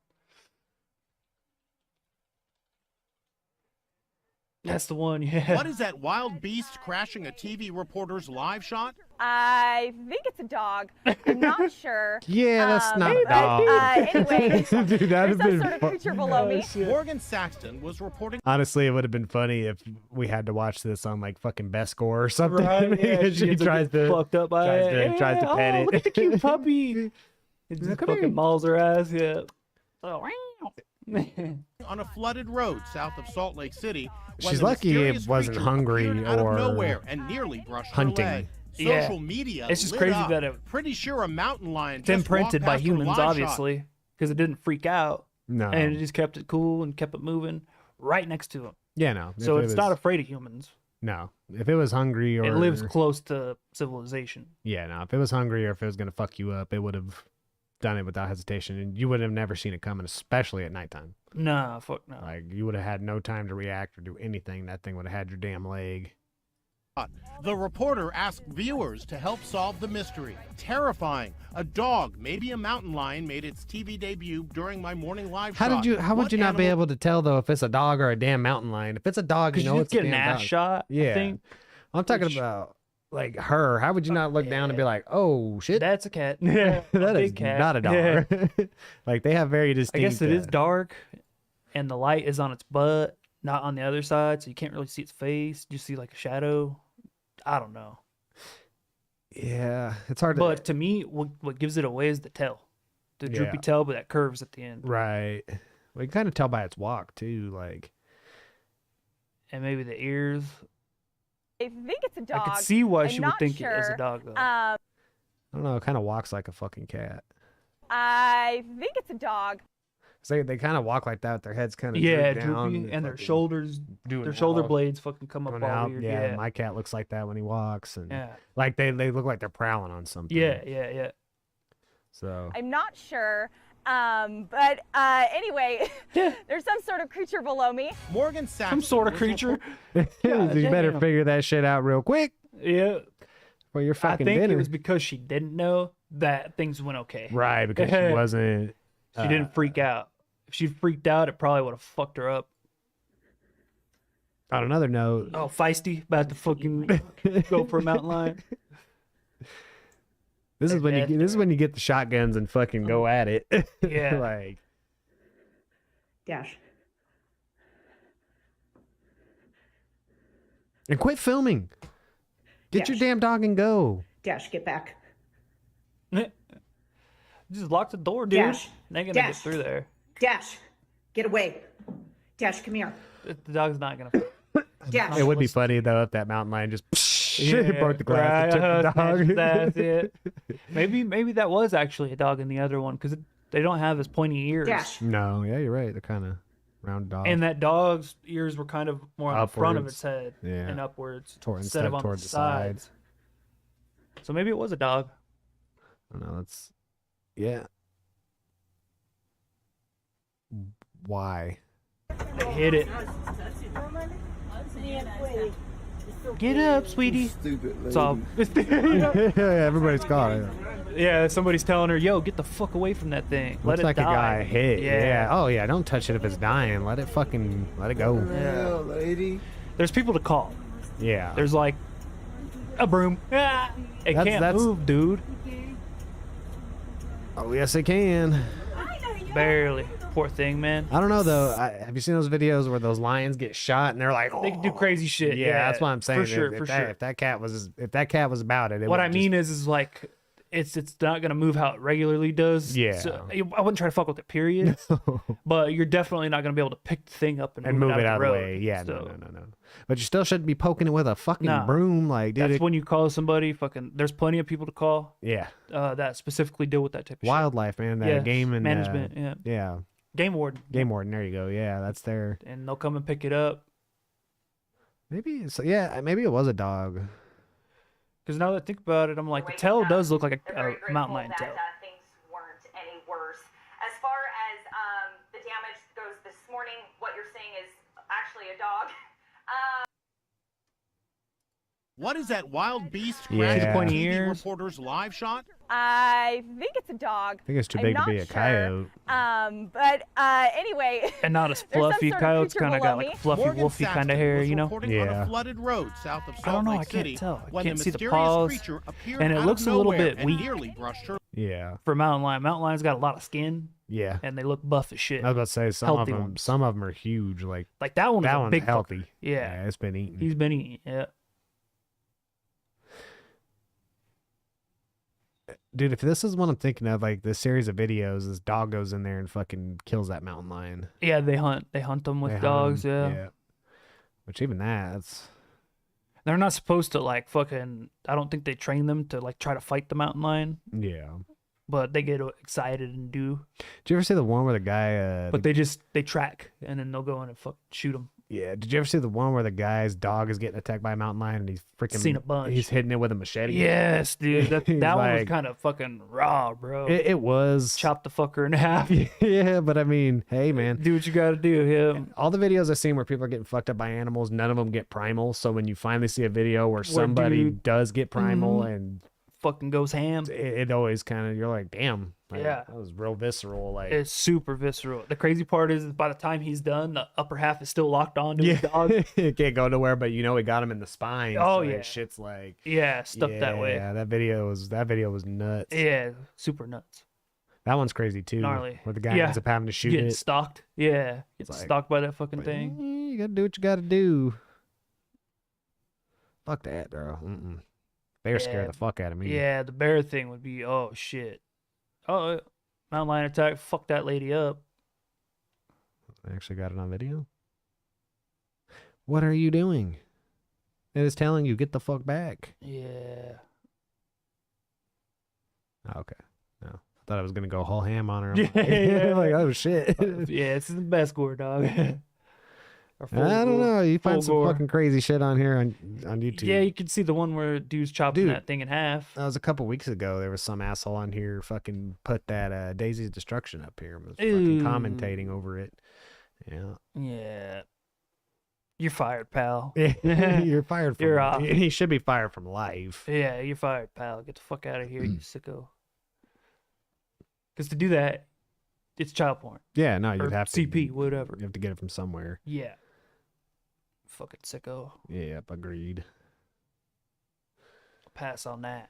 That's the one, yeah. What is that wild beast crashing a TV reporter's live shot? I think it's a dog. I'm not sure. Yeah, that's not a dog. Anyway, Dude, there's some sort of creature below me. Morgan Saxton was reporting. Honestly, it would have been funny if we had to watch this on like fucking Best Score or something. Right, yeah, she tries to fucked up by tries to pet it. Look at the cute puppy. It just fucking mauls her ass. Yeah. Oh, on a flooded road south of Salt Lake City. She's lucky it wasn't hungry out or of nowhere and nearly brushed hunting. her leg. Yeah. Social media. It's just lit crazy up. that it. Pretty sure a mountain lion. It's imprinted just by walked past her humans, live shot. obviously, because it didn't freak out. No. And it just kept it cool and kept it moving right next to him. Yeah, no. So If it it's was- not afraid of humans. No. If it was hungry or It lives close to civilization. Yeah, no. If it was hungry or if it was gonna fuck you up, it would have done it without hesitation, and you would have never seen it coming, especially at nighttime. Nah, fuck no. Like you would have had no time to react or do anything. That thing would have had your damn leg. The reporter asked viewers to help solve the mystery. Terrifying. A dog, maybe a mountain lion, made its TV debut during my morning live How shot. would What you not be animal- able to tell though if it's a dog or a damn mountain lion? If it's a dog, you Because know you it's just get a an damn ass dog. shot. Yeah. I think. I'm talking about like her. How would you not look down and be like, "Oh shit, That's a cat. that a is big cat. not a dog." Like they have very I distinct. guess it is dark, and the light is on its butt, not on the other side, so you can't really see its face. You see like a shadow. I don't know. Yeah, it's hard to. But to me, what gives it away is the tail, the droopy Yeah. tail, but that curves at the end, Right. Well, you can kind of tell by its walk too. Like and maybe the ears. I think it's a dog. I could see why I'm she would not think it is sure. a dog, though. I don't know. It kind of walks like a fucking cat. I think it's a dog. So they kind of walk like that. Their heads kind of Yeah, down, droopy, and their fucking shoulders, doing their shoulder out, blades fucking come up going all out. weird. Yeah, my cat looks like that when he walks, and Yeah. like they look like they're prowling on something. Yeah. So I'm not sure. But anyway, there's some sort of creature below me. Morgan Saxton. Some sort of was creature. you better damn. figure that shit out real quick. Yeah. For your I fucking think dinner. it was because she didn't know that things went okay. Right, because she wasn't. She didn't freak out. If she freaked out, it probably would have fucked her up. On another note, Oh, feisty, about to fucking go for a mountain lion. this is when you get the shotguns and fucking go at it. Yeah. Like Dash. and quit filming. Get your Dash. damn dog and go. Dash, get back. Just lock the door, dude. Dash. They're gonna get Dash. through there. Dash, get away. Dash, come here. The dog's not gonna. Dash. It would be funny though if that mountain lion just broke the glass and right, took the dog. That's it. Maybe that was actually a dog in the other one because they don't have as pointy ears. Dash. No, yeah, you're right. They're kind of rounded off. And that dog's ears were kind of more on the front of Upwards. its head Yeah. and upwards Instead of on toward the the sides. So maybe it was a dog. I don't know. That's yeah. Why? They hit it. Get up, sweetie. It's all. Everybody's got it. Yeah, somebody's telling her, "Yo, get the fuck away from that thing. Let Looks it like die." a guy hit. Yeah. Yeah. Oh yeah. Don't touch it if it's dying. Let it go. Yeah. Lady. There's people to call. Yeah. There's like a broom. Ah, it can't move, dude. Oh yes, it can. Barely. Poor thing, man. I don't know though. Have you seen those videos where those lions get shot and they're like, They can do crazy shit. Yeah, that's what I'm saying. For sure, If that cat was about it, what I mean is like it's not gonna move how it regularly does. Yeah. So, I wouldn't try to fuck with it, period. But you're definitely not gonna be able to pick the thing up and move it out of the way. Yeah, so, no. But you still shouldn't be poking it with a fucking broom, like dude. That's when you call somebody. Fucking, there's plenty of people to call. Yeah. That specifically deal with that type of wildlife, shit. man. That game and management. Yeah. Game warden. Game warden. There you go. Yeah, that's there. And they'll come and pick it up. Maybe maybe it was a dog. Because now that I think about it, I'm like, the tail does look like a mountain lion tail. Things weren't any worse. As far as the damage goes this morning, what you're seeing is actually a dog. What is that wild beast Yeah. crashing Pointy TV reporter's live shot? I think it's a dog. I think it's too big to be a coyote. But anyway. And not as fluffy. Coyotes kind of got like a fluffy, wolfy kind of hair, you know? On a flooded road south of I Salt don't know. Lake I City can't tell. I when can't the see the mysterious paws. creature appeared And it out looks of a little nowhere bit and weak. nearly brushed her. Yeah. For a mountain lion. Mountain lion's got a lot of skin. Yeah. And they look buff as shit. I was about to say Healthy some ones. of them are huge. Like that one. That a one's big healthy. fucker. Yeah. It's been eaten. He's been eating. Yeah. Dude, if this is what I'm thinking of, like this series of videos, this dog goes in there and fucking kills that mountain lion. Yeah, they hunt. They hunt them with They hunt dogs. 'em, Yeah. Which even that's They're not supposed to like fucking. I don't think they train them to like try to fight the mountain lion. yeah. But they get excited and do. Did you ever see the one where the guy? But they track and then they'll go in and fuck shoot them. Yeah. Did you ever see the one where the guy's dog is getting attacked by a mountain lion and he's freaking Seen a bunch. He's hitting it with a machete. Yes, dude. That He's one was like- kind of fucking raw, bro. It was. Chop the fucker in half. Yeah, but I mean, hey, man. Do what you gotta do. Yeah. All the videos I've seen where people are getting fucked up by animals, none of them get primal. So when you finally see a video where somebody dude- does get primal Mhm. and Fucking goes ham. it always kind of, you're like, damn. Like, Yeah. That was real visceral. Like, It's super visceral. The crazy part is by the time he's done, the upper half is still locked on to his dog. it can't go nowhere, but you know, he got him in the spine. Oh, so yeah. that shit's like, Yeah, stuck that way. Yeah, that video was nuts. Yeah, super nuts. That one's crazy too. Gnarly. Where the guy ends up having to shoot Getting it. stalked. Yeah. Gets like- stalked by that fucking thing. You gotta do what you gotta do. Fuck that, bro. Bear scare Yeah. the fuck out of me. Yeah, the bear thing would be, oh shit. Oh, mountain lion attack. Fuck that lady up. I actually got it on video. What are you doing? It is telling you, get the fuck back. Yeah. Oh, okay. No. I thought I was gonna go whole ham on her. I'm Yeah, like, yeah. like, oh shit. Yeah, it's the best gore, dog. Or full I don't gore. know. You find Full some gore. fucking crazy shit on here on YouTube. Yeah, you can see the one where dude's chopping Dude. that thing in half. That was a couple weeks ago. There was some asshole on here fucking put that Daisy's Destruction up here and was fucking Ew. commentating over it. Yeah. Yeah. You're fired, pal. You're fired from You're off. He should be fired from life. Yeah, you're fired, pal. Get the fuck out of here, you Mm. sicko. Because to do that, it's child porn. Yeah, no, you'd Or have to CP, whatever. You have to get it from somewhere. Yeah. Fucking sicko. Yep, agreed. Pass on that.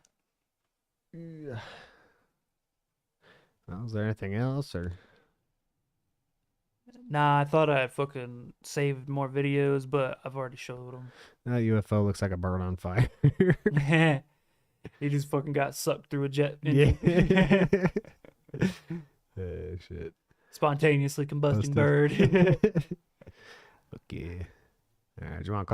Well, is there anything else or Nah, I thought I fucking saved more videos, but I've already showed them. that UFO looks like a bird on fire? He just fucking got sucked through a jet Yeah. engine. Shit. Spontaneously combusting Busted. bird. Okay. All right, do you want to call